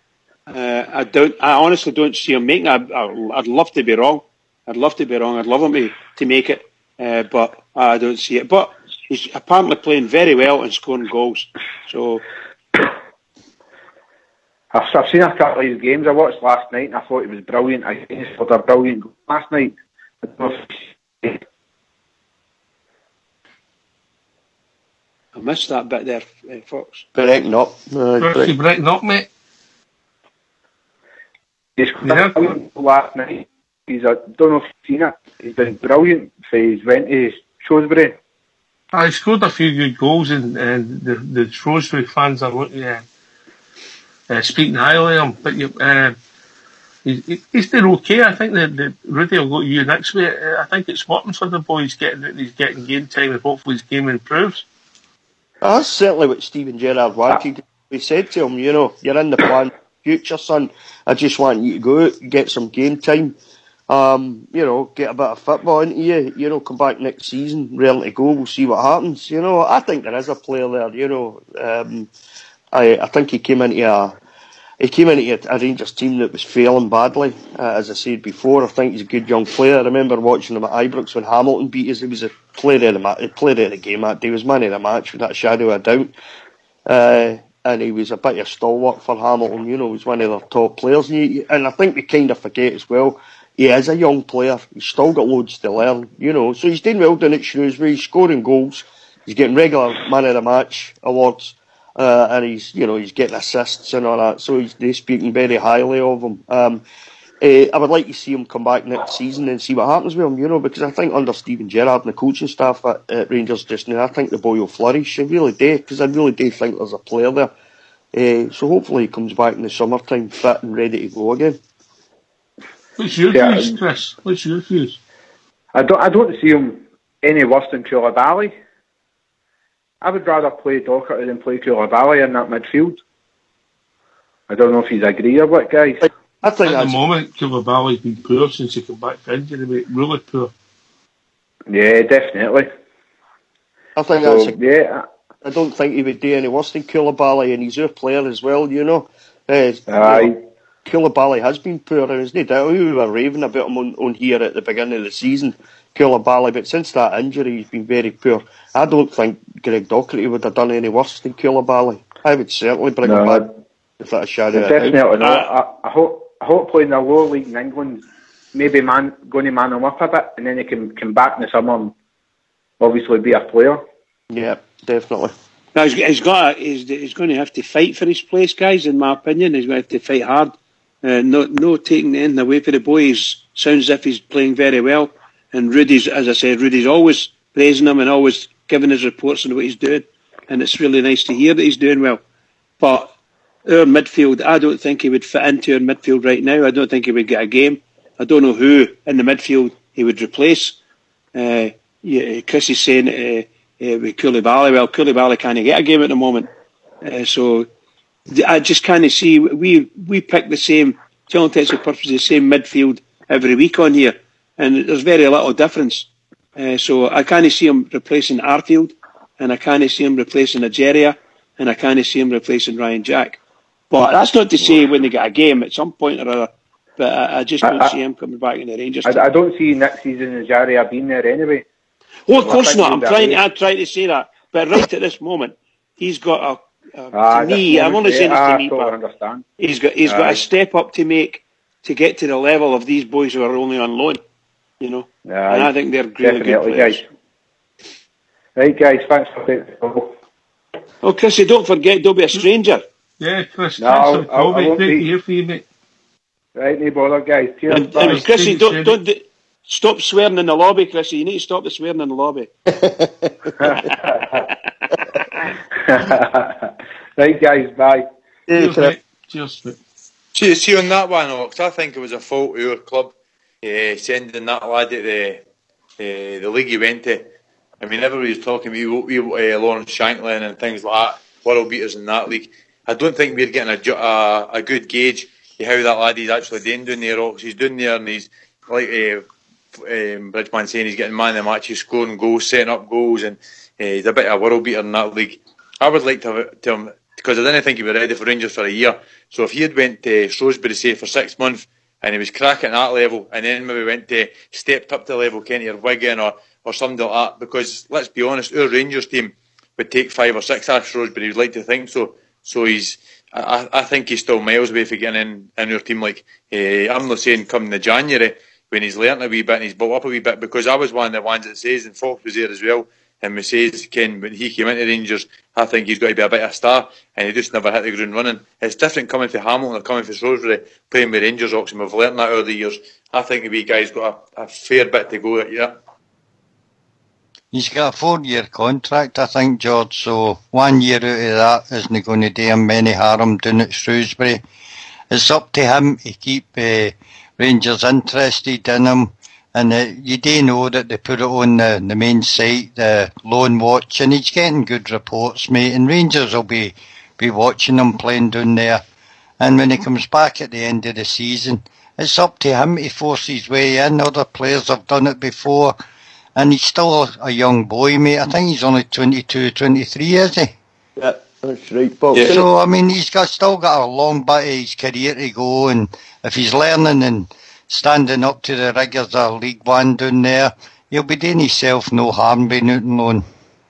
I honestly don't see him making it. I'd love to be wrong. I'd love him to make it, but I don't see it. But he's apparently playing very well and scoring goals. So I've seen a couple of his games. I watched last night and I thought he was brilliant. He scored a brilliant goal last night. I don't know if I missed that bit there, Fox. Breaking up. You're breaking up, mate. he scored a brilliant goal last night. I don't know if you've seen it. He's been brilliant. He's went to Shrewsbury. I scored a few good goals, and the Shrewsbury fans are speaking highly of him. But he's doing okay. I think that Rudy will go to you next week. I think it's working for the boy. He's getting game time, and hopefully his game improves. That's certainly what Steven Gerrard wanted. He said to him, you're in the plan future, son. I just want you to go out, get some game time. Get a bit of football into you, come back next season, ready to go, we'll see what happens. I think there is a player there, I think he came into a Rangers team that was failing badly, as I said before. I think he's a good young player. I remember watching him at Ibrox when Hamilton beat us. He was a player of the game that day. He was man of the match without a shadow of a doubt. And he was a bit of a stalwart for Hamilton, he was one of their top players. And I think we kind of forget as well, he is a young player. He's still got loads to learn, So he's doing well down at Shrewsbury. He's scoring goals. He's getting regular man of the match awards. And he's getting assists and all that. So they're speaking very highly of him. I would like to see him come back next season and see what happens with him, because I think under Steven Gerrard and the coaching staff at Rangers just now, I think the boy will flourish. I really do, because I really do think there's a player there. So hopefully he comes back in the summertime fit and ready to go again. What's your views, Chris? What's your views? I don't see him any worse than Koulibaly. I would rather play Docherty than play Koulibaly in that midfield. I don't know if he's agree or what, guys. I think at the moment, Koulibaly's been poor since he came back from injury, mate. Really poor. Yeah, definitely. I think I don't think he would do any worse than Koulibaly, and he's our player as well, Koulibaly has been poor, and there's no doubt we were raving about him on here at the beginning of the season, Koulibaly, but since that injury he's been very poor. I don't think Greg Docherty would have done any worse than Koulibaly. I would certainly bring him back without a shadow of a doubt. Definitely not. I hope playing the lower league in England, maybe going to man him up a bit, and then he can come back in the summer and obviously be a player. Yeah, definitely. Now he's going to have to fight for his place, guys. In my opinion, he's going to have to fight hard. No taking anything away for the boy. He sounds as if he's playing very well. And Rudy's always praising him and always giving his reports on what he's doing. And it's really nice to hear that he's doing well. But our midfield, I don't think he would fit into our midfield right now. I don't think he would get a game. I don't know who in the midfield he would replace. Chris is saying with Koulibaly. Well, Koulibaly can't get a game at the moment. So I just can't see. We pick the same, to all intents and purposes, the same midfield every week on here. And there's very little difference. So I can't see him replacing Arfield, and I can't see him replacing Ageria, and I can't see him replacing Ryan Jack. But that's not to say when they get a game at some point or other. But I just don't see him coming back in the Rangers team. I don't see next season Ageria being there anyway. Oh, of course not. I'm trying to say that. But right at this moment, he's got to me, I'm only saying this to me, but understand. He's got a step up to make to get to the level of these boys who are only on loan. And I think they're really good players. Guys. Right, guys, thanks for taking the call. Oh, Chrissy, don't forget, don't be a stranger. Yeah, Chris, no, great to hear from you, mate. Right, no bother, guys. Cheers. And Bye. Chrissy, don't stop swearing in the lobby, Chrissy. You need to stop the swearing in the lobby. Right, guys, bye. Cheers, mate. Cheers, mate. See on that one, Ox, I think it was a fault of our club sending that lad at the league he went to. I mean, everybody was talking about Lawrence Shanklin and things like that, world beaters in that league. I don't think we're getting a good gauge of how that lad is actually doing down there, Ox. He's doing there and he's like Bridgeman saying he's getting man of the match, he's scoring goals, setting up goals, and he's a bit of a world beater in that league. I would like to have him, because I didn't think he'd be ready for Rangers for a year. So if he had went to Shrewsbury, say, for 6 months, and he was cracking at that level, and then maybe stepped up to the level, Kenny, or Wigan, or something like that, because let's be honest, our Rangers team would take 5 or 6 out of Shrewsbury. He'd like to think so. So I think he's still miles away from getting in our team. Like, I'm not saying come the January, when he's learnt a wee bit and he's built up a wee bit, because I was one of the ones that says, and Fox was there as well, and we says, Ken, when he came into Rangers, I think he's got to be a bit of a star, and he just never hit the ground running. It's different coming from Hamilton or coming from Shrewsbury, playing with Rangers, Oxford. We've learnt that over the years. I think the wee guy's got a fair bit to go at, yeah. He's got a 4-year contract, I think, George, so 1 year out of that isn't going to do him any harm down at Shrewsbury. It's up to him to keep Rangers interested in him. And you do know that they put it on the main site, the Loan Watch, and he's getting good reports, mate. And Rangers will be watching him playing down there. And when he comes back at the end of the season, it's up to him to force his way in. Other players have done it before. And he's still a young boy, mate. I think he's only 22, 23, is he? Yeah, that's right, Bob. Yeah. So, I mean, he's still got a long bit of his career to go. And if he's learning and standing up to the rigours of League One down there, he'll be doing himself no harm being out on loan.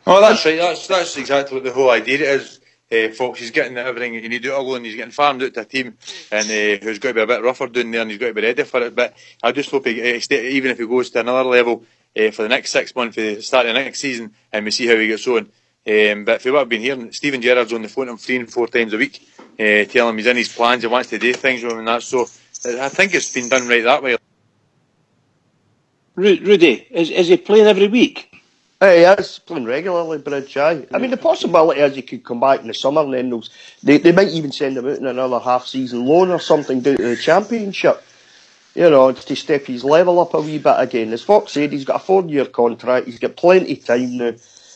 Oh, that's right. That's exactly what the whole idea is. Fox, he's getting everything you need out of loan. He's getting farmed out to a team and who's got to be a bit rougher down there, and he's got to be ready for it. But I just hope even if he goes to another level for the next 6 months, for the start of the next season, and we see how he gets on. But for what I've been hearing, Stephen Gerrard's on the phone to him 3 and 4 times a week, telling him he's in his plans, he wants to do things with him and that. So I think it's been done right that way. Rudy, is he playing every week? He is playing regularly, Bridge, aye. I mean, the possibility is he could come back in the summer and then they might even send him out in another half-season loan or something down to the Championship. You know, to step his level up a wee bit again. As Fox said, he's got a 4-year contract, he's got plenty of time now.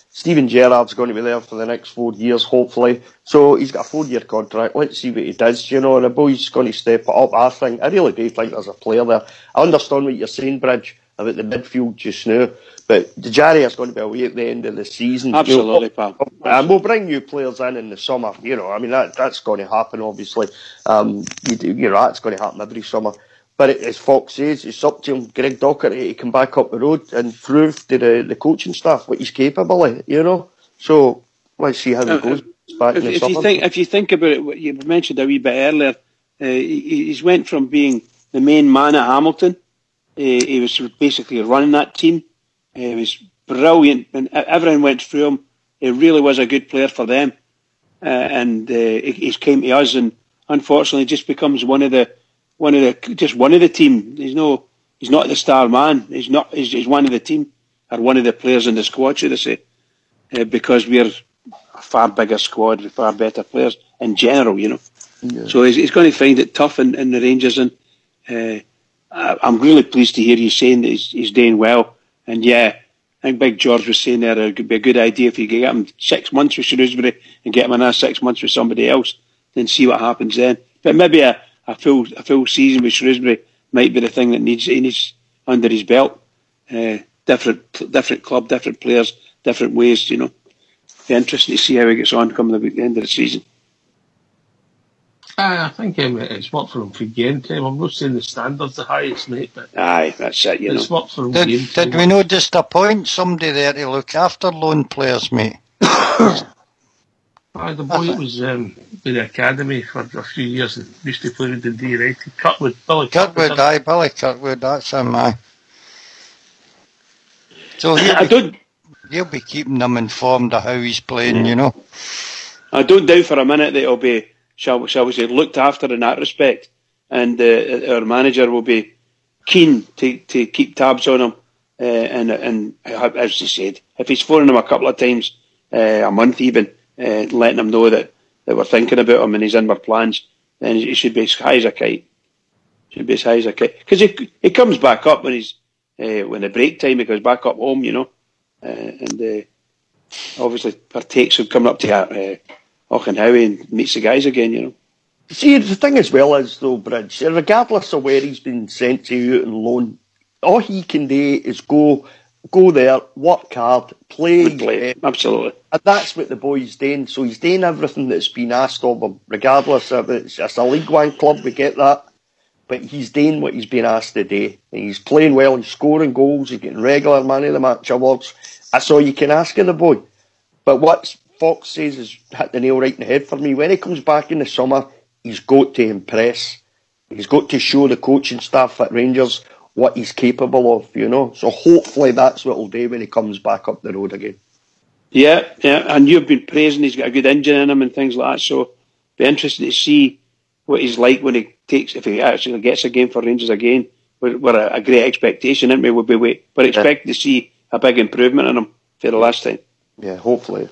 Stephen Gerrard's going to be there for the next 4 years, hopefully. So he's got a 4-year contract. Let's see what he does, you know, and the boy's going to step it up, I think. I really do think there's a player there. I understand what you're saying, Bridge, about the midfield just now, but Jarry is going to be away at the end of the season. Absolutely, pal. And we'll bring new players in the summer, you know. I mean, that's going to happen, obviously. You know, that's going to happen every summer. But as Fox says, it's up to him, Greg Docherty, to come back up the road and prove to the coaching staff what he's capable of, you know. So let's see how it goes back in the summer. If you think about it, what you mentioned a wee bit earlier, he's went from being the main man at Hamilton. He was basically running that team. He was brilliant, and everyone went through him. He really was a good player for them, and he's came to us, and unfortunately, just becomes one of the team. He's not the star man. He's one of the team, or one of the players in the squad, should I say? Because we're a far bigger squad with far better players in general, you know. Yeah. So he's going to find it tough in the Rangers, and I'm really pleased to hear you saying that he's doing well. And yeah, I think Big George was saying there it could be a good idea if you could get him 6 months with Shrewsbury and get him another 6 months with somebody else, then see what happens then. But maybe a full season with Shrewsbury might be the thing that he needs under his belt. Different club, different players, different ways, you know. Be interesting to see how he gets on coming the end of the season. I think it's worked for him for game time. I'm not saying the standard's the highest, mate, but aye, that's it, it's worked for him game time. Did we not just appoint somebody there to look after loan players, mate? The boy was in the academy for a few years and used to play with Dundee United. Billy Kirkwood, that's him, aye. So he'll be keeping them informed of how he's playing, you know. I don't doubt for a minute that he'll be, shall we say, looked after in that respect. and our manager will be keen to keep tabs on him. And as he said, if he's phoning him a couple of times a month, even letting him know that we're thinking about him and he's in our plans, then he should be as high as a kite. Should be as high as a kite, because he comes back up when he's when the break time, he goes back up home, and obviously partakes of coming up to Auchenhowie and meets the guys again, See, the thing as well is, though, Bridge, regardless of where he's been sent to out on loan, all he can do is go there, work hard, play. Absolutely. And that's what the boy's doing. So he's doing everything that's been asked of him, regardless of it's a League One club, we get that. But he's doing what he's been asked to do. And he's playing well, he's scoring goals, he's getting regular man of the match awards. That's all you can ask of the boy. But what Fox says is hit the nail right in the head for me. When he comes back in the summer, he's got to impress. He's got to show the coaching staff at Rangers what he's capable of, So hopefully that's what he'll do when he comes back up the road again. Yeah, and you've been praising he's got a good engine in him and things like that, so be interested to see what he's like when if he actually gets a game for Rangers again. We're a great expectation, isn't we? We're expecting to see a big improvement in him for the last time. Yeah, hopefully.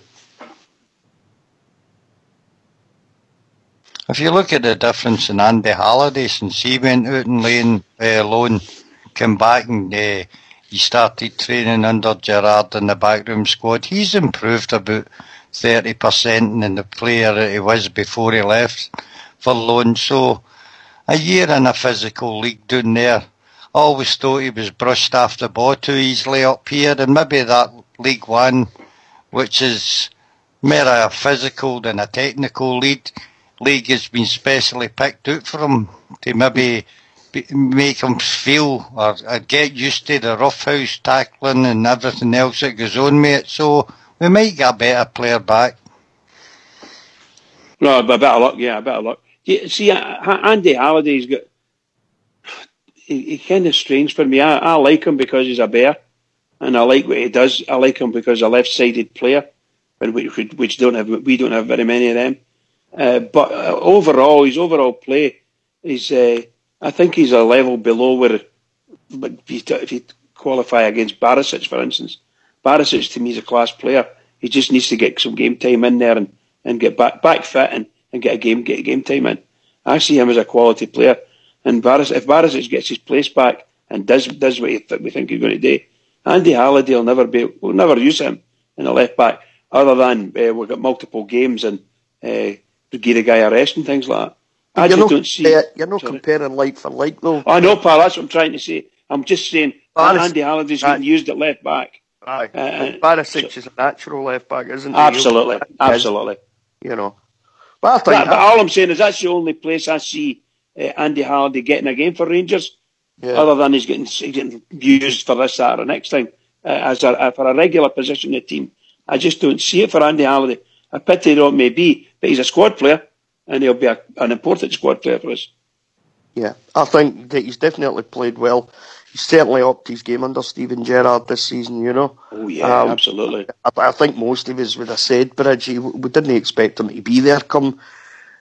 If you look at the difference in Andy Halliday since he went out and lay loan, came back and he started training under Gerrard in the backroom squad, he's improved about 30% in the player that he was before he left for loan. So a year in a physical league down there, I always thought he was brushed off the ball too easily up here, and maybe that League One, which is more a physical than a technical league has been specially picked out for him to maybe make him feel or get used to the roughhouse tackling and everything else that goes on, mate. So we might get a better player back. No, a bit of luck, a bit of luck. See, Andy Halliday's got... He kind of strange for me. I like him because he's a bear, and I like what he does. I like him because he's a left-sided player, which we don't have very many of them. But overall, his overall play is... I think he's a level below where, if you qualify against Barisic, for instance. Barisic, to me, is a class player. He just needs to get some game time in there and get back fit and get game time in. I see him as a quality player. And if Barisic gets his place back and does what we think he's going to do, Andy Halliday we'll never use him in the left back, other than we've got multiple games and give a guy a rest and things like that. I just don't see... You're not comparing like for like, though. I know, pal, that's what I'm trying to say. I'm just saying Andy Halliday's getting used at left back. Aye. Barisic is a natural left back, isn't he? Absolutely. But all I'm saying is that's the only place I see Andy Halliday getting a game for Rangers, other than he's getting used for this, that, or next time for a regular position in the team. I just don't see it for Andy Halliday. A pity though it may be, but he's a squad player, and he'll be an important squad player for us. Yeah, I think that he's definitely played well. He's certainly upped his game under Steven Gerrard this season, Oh, yeah, absolutely. I think most of us would have said, Bridge, we didn't expect him to be there come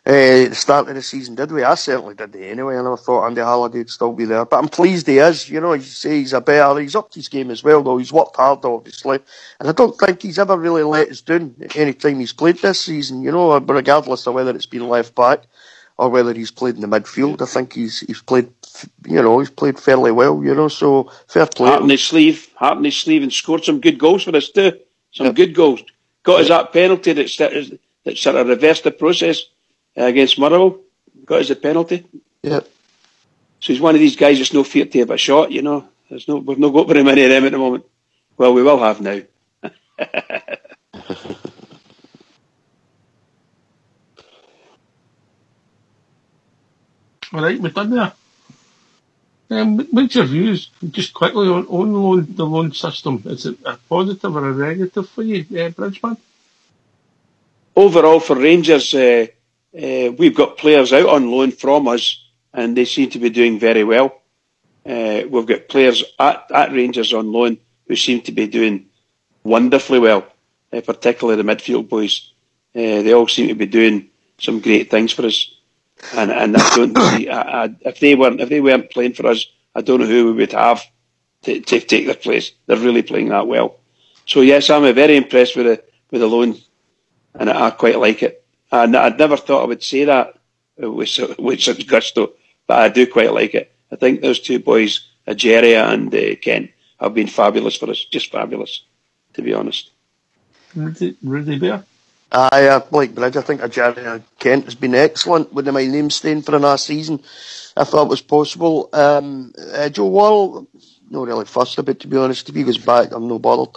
the start of the season, did we? I certainly did anyway, and I thought Andy Halliday would still be there. But I'm pleased he is. You say he's a better. He's upped his game as well, though. He's worked hard, obviously. And I don't think he's ever really let us down any time he's played this season, regardless of whether it's been left back or whether he's played in the midfield. I think he's played, he's played fairly well, so fair play. Heart in his sleeve, and scored some good goals for us too. Good goals. Got us that penalty that sort of reversed the process against Motherwell. Got us a penalty. Yeah. So he's one of these guys that's no fear to have a shot, We've not got very many of them at the moment. Well, we will have now. All right, we're done there. What's your views, just quickly, on the loan system? Is it a positive or a negative for you, Bridgeman? Overall, for Rangers, we've got players out on loan from us, and they seem to be doing very well. We've got players at Rangers on loan who seem to be doing wonderfully well, particularly the midfield boys. They all seem to be doing some great things for us. and I don't see if they weren't playing for us, I don't know who we would have to take their place. They're really playing that well. So yes, I'm very impressed with the loan, and I quite like it. And I'd never thought I would say that with such gusto, but I do quite like it. I think those two boys, Ageria and Kent, have been fabulous for us, just fabulous, to be honest. Rudy Bear? Aye, like Bridge, I think Ageria Kent has been excellent with my name staying for another season, if that was possible. Joe Wall, not really fussed about, to be honest. If he goes back, I'm no bothered.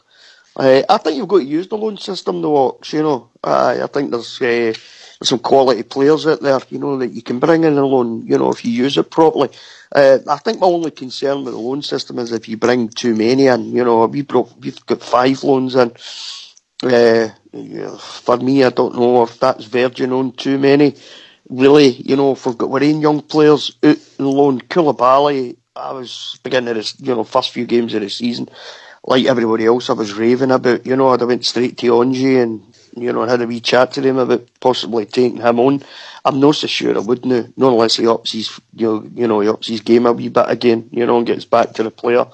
I think you've got to use the loan system, though, Ox, you know. I think there's some quality players out there, you know, that you can bring in a loan, you know, if you use it properly. I think my only concern with the loan system is if you bring too many in, you know. We've got 5 loans in. For me, I don't know if that's verging on too many. Really, you know, if we've got our own young players out on loan, Koulibaly, I was beginning of this, you know, first few games of the season, like everybody else, I was raving about, you know, I'd have went straight to Angie and, you know, had a wee chat to them about possibly taking him on. I'm not so sure I would now, not unless he ups his, he ups his game a wee bit again, you know, and gets back to the player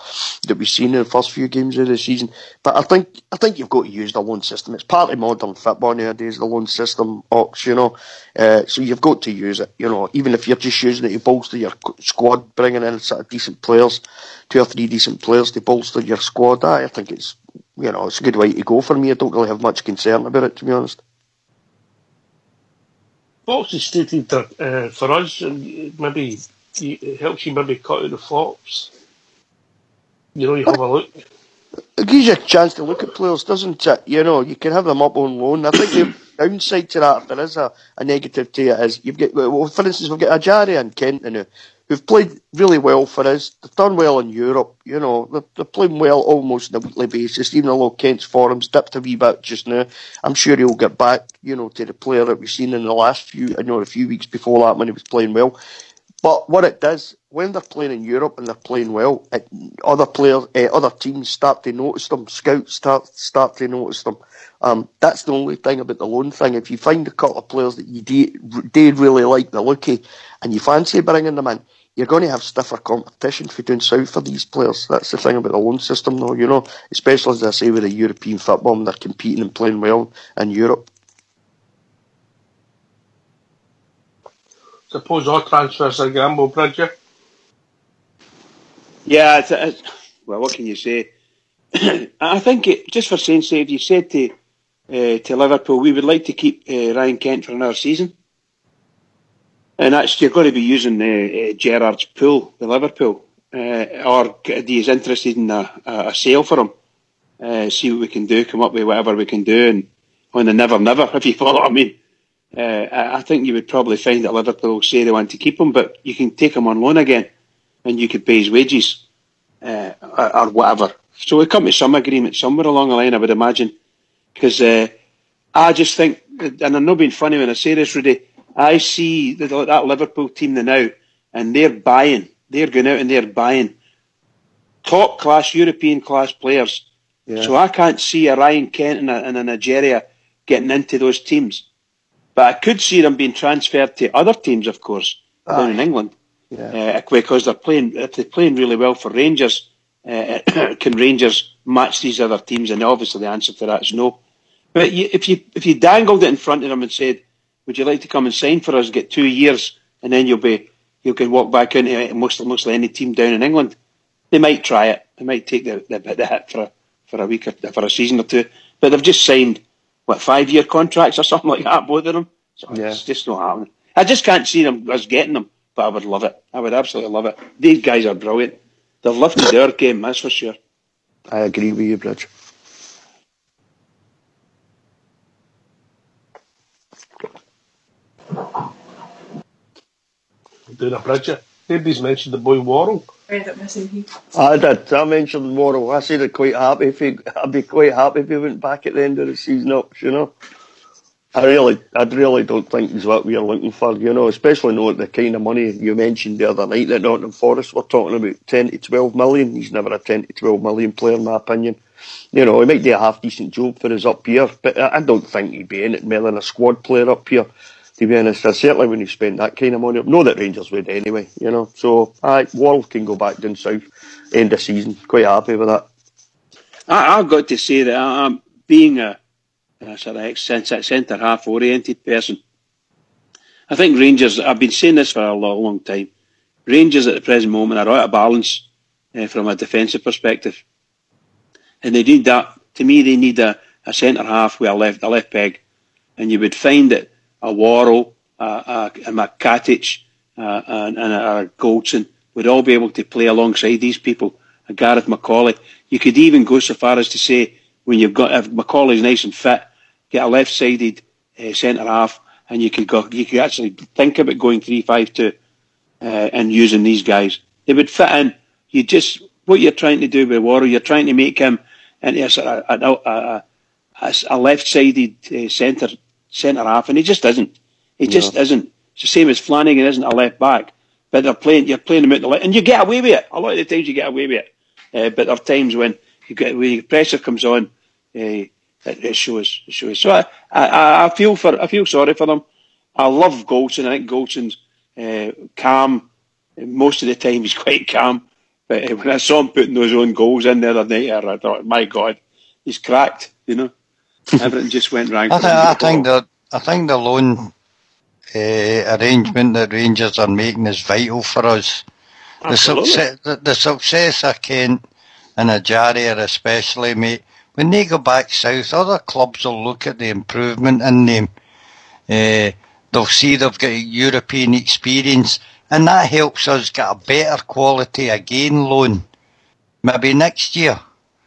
that we've seen in the first few games of the season. But I think you've got to use the loan system. It's part of modern football nowadays, the loan system, Ox, you know. So you've got to use it, you know, even if you're just using it to bolster your squad, bringing in sort of decent players, 2 or 3 decent players to bolster your squad. I think it's, you know, it's a good way to go for me. I don't really have much concern about it, to be honest. Fox has stated that for us, maybe it helps you maybe cut out the flops. You know, you have a look. It gives you a chance to look at players, doesn't it? You know, you can have them up on loan. I think the downside to that, if there is a negative to it, is you've got, well, for instance, we've got Ajaria and Kent now, who've played really well for us. They've done well in Europe, you know, they're playing well almost on a weekly basis, even though Kent's form's dipped a wee bit just now. I'm sure he'll get back, you know, to the player that we've seen in the last a few weeks before that when he was playing well. But what it does, when they're playing in Europe and they're playing well, other teams start to notice them, scouts start to notice them. That's the only thing about the loan thing. If you find a couple of players that you did really like the look of, and you fancy bringing them in, you're going to have stiffer competition for doing south for these players. That's the thing about the loan system, though, you know, especially as I say with the European football, and they're competing and playing well in Europe. Suppose our transfers are a gamble, Bridger. Yeah, well, what can you say? I think just for saying sake, you said to Liverpool, we would like to keep Ryan Kent for another season, and that's, you're going to be using Gerrard's pool, the Liverpool, or he's interested in a sale for him. See what we can do, come up with whatever we can do, and on the never, if you follow what I mean. I think you would probably find that Liverpool say they want to keep him, but you can take him on loan again, and you could pay his wages or whatever. So we come to some agreement somewhere along the line, I would imagine, because I just think, and I'm not being funny when I say this, Rudy, I see that Liverpool team now, and they're going out and they're buying top class, European class players. Yeah. So I can't see a Ryan Kent and a Nigeria getting into those teams. But I could see them being transferred to other teams, of course, down in England, because they're playing really well for Rangers. Can Rangers match these other teams? And obviously the answer to that is no. But if you dangled it in front of them and said, "Would you like to come and sign for us? Get 2 years, and then you can walk back into mostly any team down in England," they might try it. They might take the hit for a week or for a season or two. But they've just signed 5-year contracts or something like that, both of them. So it's just not happening. I just can't see us getting them, but I would love it. I would absolutely love it. These guys are brilliant. They've lifted our game, that's for sure. I agree with you, Bridge. Doing a Bridger. Nobody's mentioned the boy Worrell. I did. I mentioned Worrell. I said I'd be quite happy if he went back at the end of the season up, you know. I really don't think he's what we are looking for, you know, especially knowing the kind of money you mentioned the other night that Nottingham Forest were talking about, 10 to 12 million. He's never a 10 to 12 million player, in my opinion. You know, he might do a half-decent job for us up here, but I don't think he'd be in it more than a squad player up here. to be honest. I certainly wouldn't have spent that kind of money. Know that Rangers would anyway, you know. So, Worrell can go back down south, end of season. Quite happy with that. I've got to say that I'm being a sort of centre half oriented person. I think Rangers, I've been saying this for a long, long time, Rangers at the present moment are out of balance from a defensive perspective. And they need that, to me, they need a centre half with a left peg. And you would find that a Worrell, a Katic, and a Goldson would all be able to play alongside these people. A Gareth McCauley. You could even go so far as to say, when you've got, if McCauley's nice and fit, get a left-sided centre half, and you could actually think about going 3-5-2 and using these guys. They would fit in. What you're trying to do with Worrell, you're trying to make him into a left-sided centre half, and he just isn't. He just isn't. It's the same as Flanagan isn't a left back, but you're playing him out the left, and you get away with it. A lot of the times you get away with it, but there are times when when pressure comes on, it shows. So I feel sorry for them. I love Goldson. I think Goldson's calm. Most of the time he's quite calm. But when I saw him putting those own goals in the other night, I thought, my God, he's cracked. You know, everything just went wrong. I think the loan arrangement that Rangers are making is vital for us. The success of Kent and Ajaria especially, mate. When they go back south, other clubs will look at the improvement in them. They'll see they've got European experience, and that helps us get a better quality again loan, maybe next year.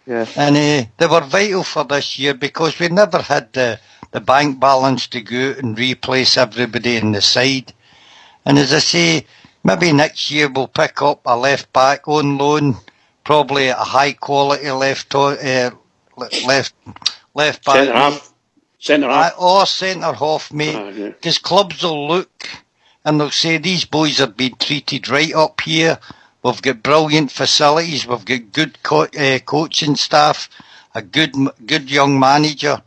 Yeah. And they were vital for this year because we never had the bank balance to go out and replace everybody in the side. And as I say, maybe next year we'll pick up a left back on loan, probably a high quality left back. Centre half. Or centre half, mate. Because clubs will look and they'll say, these boys have been treated right up here. We've got brilliant facilities. We've got good coaching staff, a good young manager,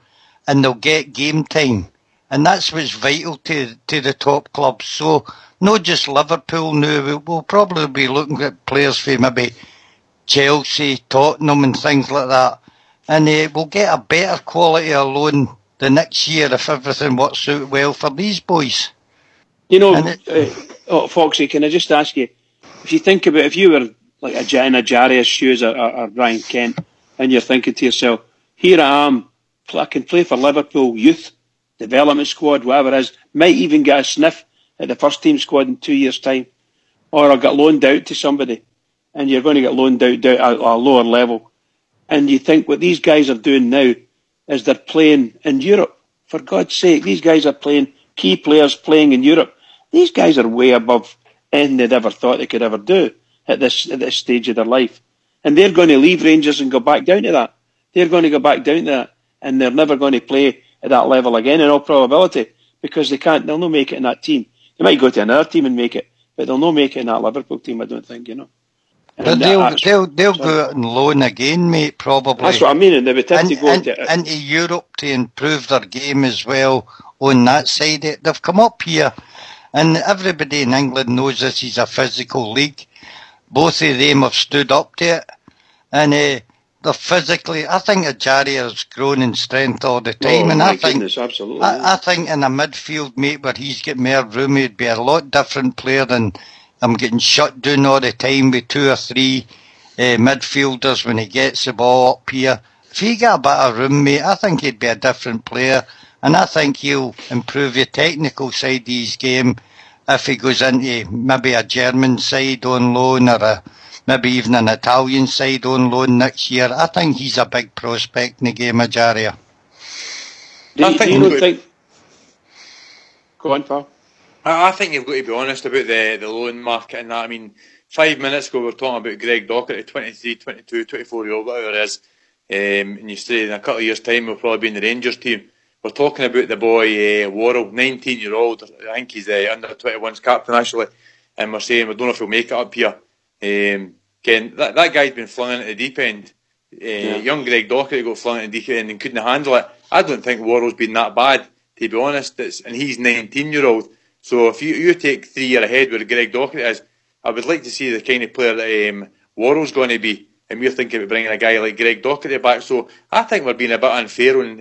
and they'll get game time. And that's what's vital to the top clubs. So, not just Liverpool now. We'll probably be looking at players for maybe Chelsea, Tottenham and things like that. And we'll get a better quality of loan the next year if everything works out well for these boys. You know, Foxy, can I just ask you, if you think about, if you were like in Ajaria's shoes or Ryan Kent, and you're thinking to yourself, here I am, I can play for Liverpool youth, development squad, whatever it is, might even get a sniff at the first team squad in 2 years' time, or I'll get loaned out to somebody, and you're going to get loaned out at a lower level, and you think what these guys are doing now is they're playing in Europe. For God's sake, these guys are playing, key players playing in Europe. These guys are way above anything they'd ever thought they could ever do at this stage of their life. And they're going to leave Rangers and go back down to that. They're going to go back down to that, and they're never going to play at that level again in all probability, because they'll not make it in that team. They might go to another team and make it, but they'll not make it in that Liverpool team, I don't think, you know. But they'll go out and loan again, mate, probably. That's what I mean, and they would tend to go into Europe to improve their game as well on that side. They've come up here, and everybody in England knows this is a physical league. Both of them have stood up to it, and they're physically. I think Ajaria has grown in strength all the time, and I think absolutely. I think in a midfield, mate, where he's got more room, he'd be a lot different player than I'm getting shut down all the time with 2 or 3 midfielders when he gets the ball up here. If he got a bit of room, mate, I think he'd be a different player, and I think he'll improve the technical side of his game if he goes into maybe a German side on loan or maybe even an Italian side on loan next year. I think he's a big prospect in the game, Ajaria. Go on, pal. I think you've got to be honest about the loan market and that. I mean, 5 minutes ago we were talking about Greg Docherty, 23, 22, 24-year-old, whatever it is. And you say in a couple of years' time we'll probably be in the Rangers team. We're talking about the boy Worrell, 19-year-old. I think he's under 21's captain actually. And we're saying we don't know if he'll make it up here. Again, that guy's been flung into the deep end. Young Greg Docherty got flung into the deep end and couldn't handle it. I don't think Worrell's been that bad. to be honest, and he's 19-year-old. So if you take 3 years ahead where Greg Docherty is, I would like to see the kind of player that Worrell's going to be. And we're thinking about bringing a guy like Greg Docherty back. So I think we're being a bit unfair on,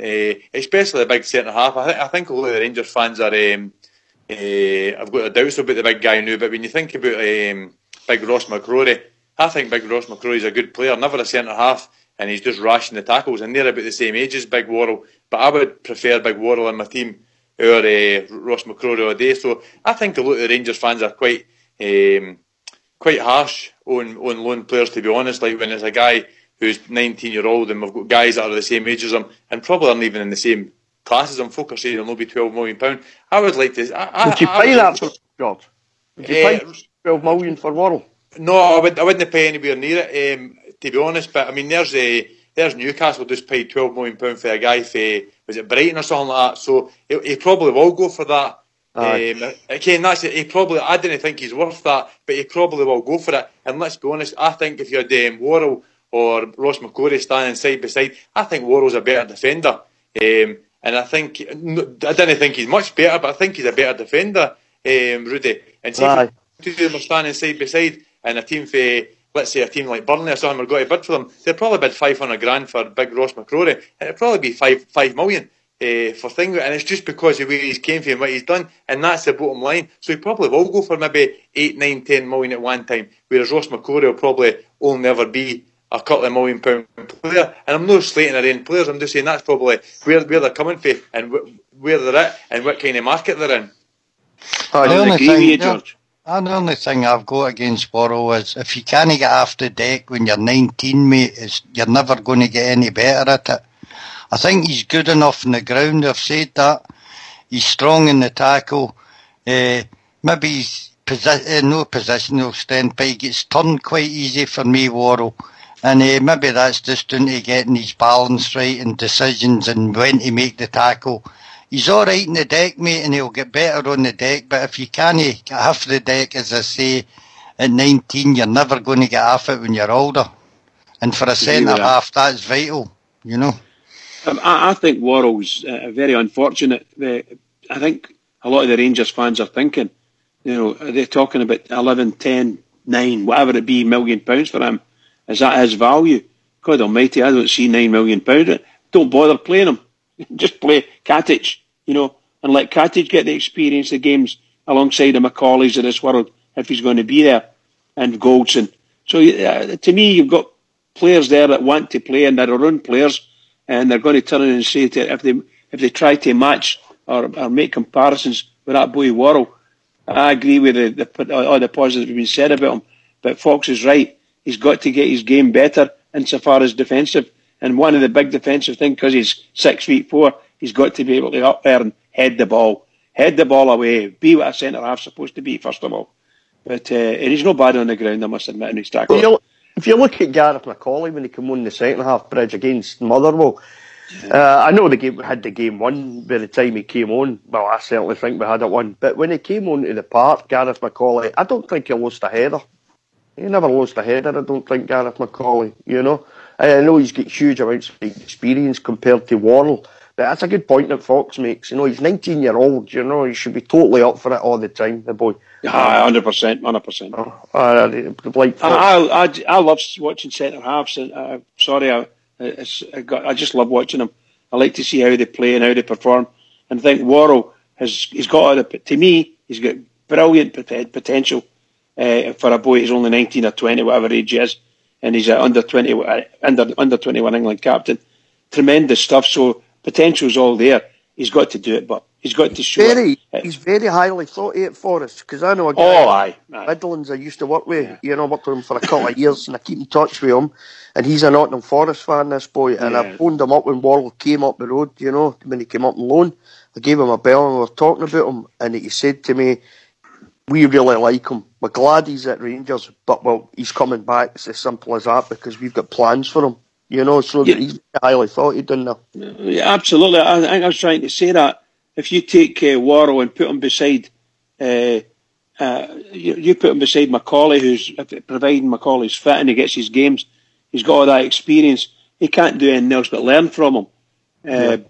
especially the big centre half. I think a lot of the Rangers fans are. I've got a doubts about the big guy now. But when you think about Big Ross McCrory, I think Big Ross McCrory is a good player, never a centre half, and he's just rashing the tackles. And they're about the same age as Big Worrell. But I would prefer Big Worrell in my team or Ross McCrory all day. So I think a lot of the Rangers fans are quite harsh on loan players, to be honest. Like when it's a guy who's 19-year-old and we've got guys that are the same age as him and probably aren't even in the same class as him. Folk are saying it'll be £12 million. I would like to. Would you pay that for George? Would you pay £12 million for Worrell? No, I wouldn't pay anywhere near it. To be honest, but I mean, there's Newcastle just paid £12 million for a guy for, was it Brighton or something like that? So he probably will go for that. Again, that's it. I didn't think he's worth that, but he probably will go for it. And let's be honest, I think if you had Worrell or Ross McCrory standing side by side, I think Worrell's a better defender. And I didn't think he's much better, but I think he's a better defender, Rudy. And see if two of them are standing side by side, and a team for, let's say a team like Burnley or something, are going to bid for them, they'll probably bid 500 grand for Big Ross McCrory, and it'll probably be 5 million. For things, and it's just because of where he's came from and what he's done, and that's the bottom line. So he probably will go for maybe 8, 9, 10 million at one time, whereas Ross McCrory will probably only ever be a couple of £1 million player. And I'm not slating their own players, I'm just saying that's probably where they're coming from and where they're at and what kind of market they're in. The only thing I've got against Worrell is if you can't get off the deck when you're 19, mate, you're never going to get any better at it. I think he's good enough on the ground, I've said that. He's strong in the tackle. Maybe he's no positional strength, but he gets turned quite easy for me, Worrell. And maybe that's just down to getting his balance right and decisions and when to make the tackle. He's alright in the deck, mate, and he'll get better on the deck, but if you can't get off the deck, as I say, at 19, you're never going to get off it when you're older. And for a centre half, that's vital, you know. I think Worrell's very unfortunate. I think a lot of the Rangers fans are thinking, they're talking about 11, 10, 9, whatever it be, £1 million for him. Is that his value? God almighty, I don't see £9 million. Don't bother playing him. Just play Katic, and let Katic get the experience of games alongside the Macaulays of this world if he's going to be there, and Goldson. So to me, you've got players there that want to play and they're their own players. And they're going to turn in and say if they try to match or make comparisons with that boy Worrell, I agree with all the positives have been said about him. But Fox is right. He's got to get his game better insofar as defensive. And one of the big defensive things, because he's 6'4", he's got to be able to up there and head the ball away, be what a centre half's supposed to be first of all. But and he's no bad on the ground, I must admit, in his tackle. If you look at Gareth Macaulay when he came on the second half bridge against Motherwell, I know had the game won by the time he came on. Well, I certainly think we had it won. But when he came on to the park, Gareth Macaulay, I don't think he lost a header. He never lost a header, I don't think, Gareth Macaulay, I know he's got huge amounts of experience compared to Worrell. But that's a good point that Fox makes. He's 19-year-old, he should be totally up for it all the time, the boy. 100%. I love watching centre halves. And I just love watching them. I like to see how they play and how they perform. And I think Worrell he's got brilliant potential for a boy who's only 19 or 20, whatever age he is, and he's under 21 England captain. Tremendous stuff. So potential's all there. He's got to do it, but he's got to show it. He's very highly thought at Forest, because I know a guy Midlands I used to work with, worked with him for a couple of years, and I keep in touch with him, and he's a Nottingham Forest fan, this boy, and I phoned him up when Worrell came up the road, when he came up on loan. I gave him a bell and we were talking about him, and he said to me, we really like him. We're glad he's at Rangers, but he's coming back. It's as simple as that, because we've got plans for him. He's highly thought he'd done that. Yeah, absolutely. I think I was trying to say that. If you take Worrell and put him beside, you put him beside Macaulay, providing Macaulay's fit and he gets his games, he's got all that experience. He can't do anything else but learn from him.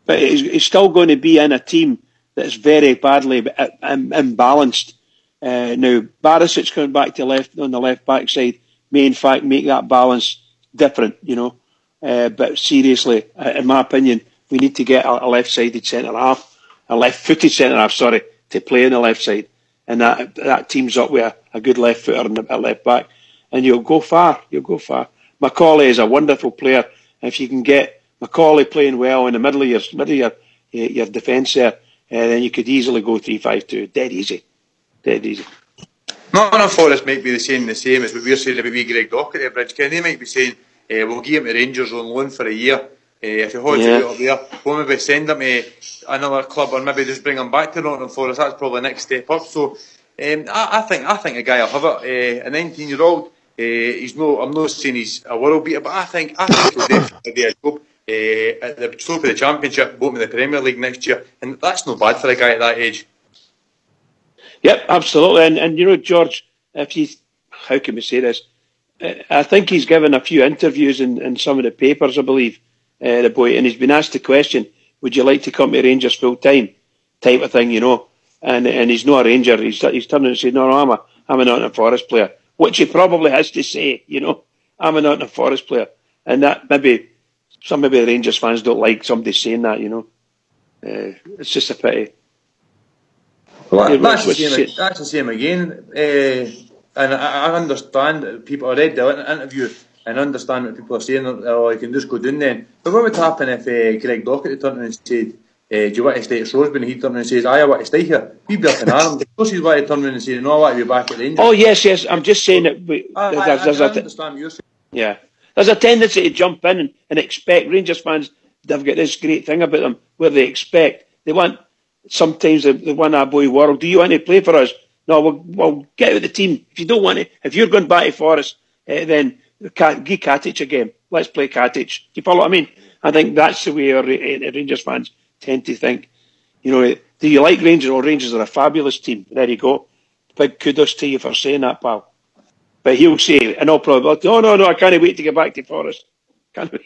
but he's still going to be in a team that's very badly imbalanced. Now, Barisic coming back to left on the left back side may in fact make that balance different, but seriously, in my opinion, we need to get a left-sided centre-half, a left-footed centre-half, to play on the left side. And that teams up with a good left footer at left back. And you'll go far. Macaulay is a wonderful player. If you can get Macaulay playing well in the middle of your defence there, then you could easily go 3-5-2. Dead easy. Nottingham Forest might be saying the same as what we're saying about Greg Docherty at Bridge. They might be saying, we'll give him to Rangers on loan for a year. If he holds it up there, we'll maybe send him to another club, or maybe just bring him back to Nottingham Forest. That's probably the next step up. So I think a guy will have it. A 19-year-old, I'm not saying he's a world beater, but I think he'll definitely do a job at the top of the Championship, both in the Premier League next year, and that's not bad for a guy at that age. Yep, absolutely. And George, how can we say this? I think he's given a few interviews in some of the papers, I believe, the boy, and he's been asked the question, would you like to come to Rangers full time, type of thing, and he's not a Ranger. He's turning and saying, no, I'm a Nottingham Forest player, which he probably has to say, I'm a Nottingham Forest player, and that maybe the Rangers fans don't like somebody saying that, it's just a pity. Well, that's the same again, and I understand that people. I read the interview and understand what people are saying. You can just go down then. But what would happen if Greg Docherty turned around and said, "Do you want to stay at Shrewsbury?" And he turned around and says, "I want to stay here." We'd be up in arms. Of course, he's want to turn around and say, "No, I want to be back at Rangers." Oh yes. I'm just saying that. I understand what you're saying. Yeah, there's a tendency to jump in and expect. Rangers fans, they've got this great thing about them where they expect. They want. Sometimes they win a boy world. Do you want to play for us? No, we'll get out of the team. If you don't want to, if you're going back to Forest, then give Katic a game. Let's play Katic. Do you follow what I mean? I think that's the way our Rangers fans tend to think. Do you like Rangers? Well, Rangers are a fabulous team. There you go. Big kudos to you for saying that, pal. But he'll say, in all probability, no, I can't wait to get back to Forest. Can't wait.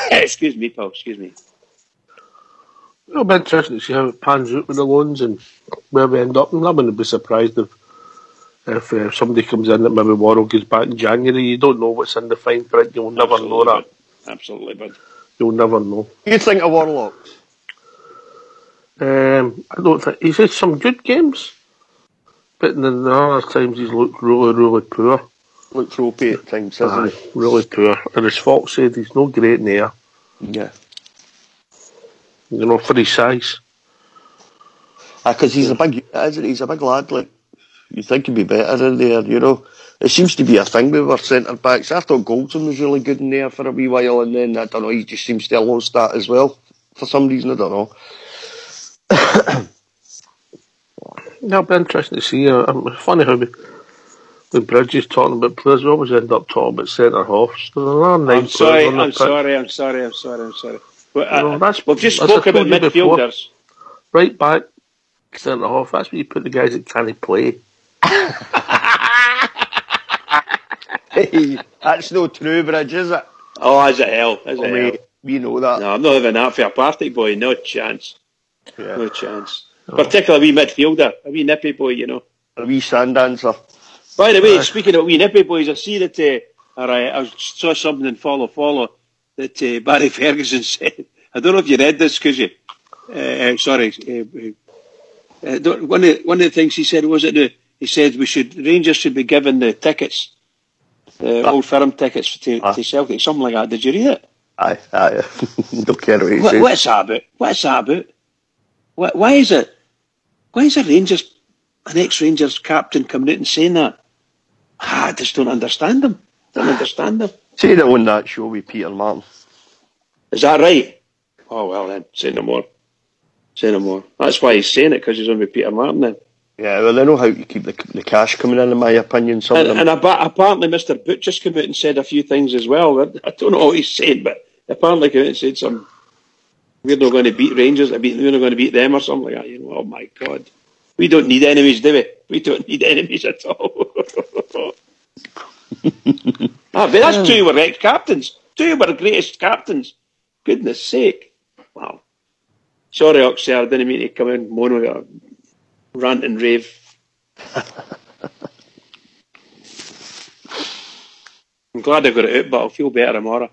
Excuse me, pal. Excuse me. It'll be interesting to see how it pans out with the loans and where we end up. And I wouldn't be surprised if somebody comes in that maybe Worrell goes back in January. You don't know what's in the fine print. You'll never know that. Absolutely, bud. You'll never know. You think of Warlocks? I don't think he's had some good games, but in the other times he's looked really, really poor. Looked ropey at times, hasn't he? Really poor. And as Fox said, he's no great in the air. Yeah. For his size. Because he's a big lad. Like, you think he'd be better in there, It seems to be a thing with our centre backs. I thought Goldson was really good in there for a wee while, and then I don't know, he just seems to have lost that as well for some reason. I don't know. It'll be interesting to see. It's funny how when Bridges talking about players, we always end up talking about centre halves. I'm sorry. We've just spoke about midfielders. Right back, centre half. That's where you put the guys that can't play. Hey, that's no true, Bridge, is it? Oh, as a hell. We know that. No, I'm not having that for a party boy. No chance. Yeah. No chance. Particularly a wee midfielder, a wee nippy boy, A wee sand dancer. By the way, speaking of wee nippy boys, I see that. I saw something in Follow that Barry Ferguson said. I don't know if you read this because you. One of the things he said was he said Rangers should be given the tickets, Old Firm tickets to Celtic, something like that. Did you read it? Aye. Don't care what he said. What's that about? Why is it? Why is an ex-Rangers captain coming out and saying that? I just don't understand them. Say that on that show with Peter Martin. Is that right? Oh, well then, say no more. That's why he's saying it, because he's on with Peter Martin then. Yeah, well, they know how to keep the cash coming in my opinion. And apparently Mr. Boot just came out and said a few things as well. I don't know what he's saying, but apparently came out and said some, we're not going to beat Rangers, we're not going to beat them or something like that. Oh my God. We don't need enemies, do we? We don't need enemies at all. But that's true with ex-captains. Two of our greatest captains. Goodness sake. Wow. Sorry, Oxy, I didn't mean to come in moan with a rant and rave. I'm glad I got it out, but I'll feel better tomorrow.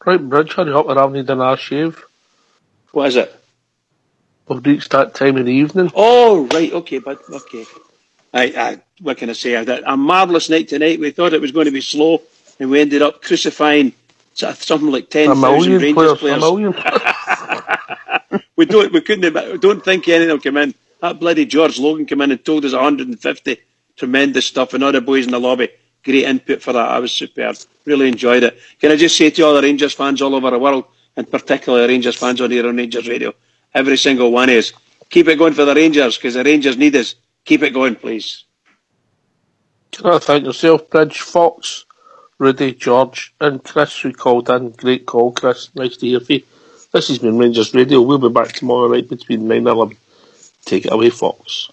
Right, Bridge, hurry up, or I'll need an arse shave. What is it? We've reached that time of the evening. Oh, right, okay, bud, okay. What can I say? I had a marvellous night tonight. We thought it was going to be slow, and we ended up crucifying something like 10,000 Rangers players. A million. We don't think anything will come in. That bloody George Logan came in and told us 150. Tremendous stuff, and all the boys in the lobby. Great input for that. I was superb. Really enjoyed it. Can I just say to all the Rangers fans all over the world, and particularly Rangers fans on here on Rangers Radio, every single one is, keep it going for the Rangers, because the Rangers need us. Keep it going, please. Can I thank yourself, Bridge, Fox, Rudy, George, and Chris, who called in. Great call, Chris. Nice to hear from you. This has been Rangers Radio. We'll be back tomorrow, right between 9 and 11. Take it away, Fox.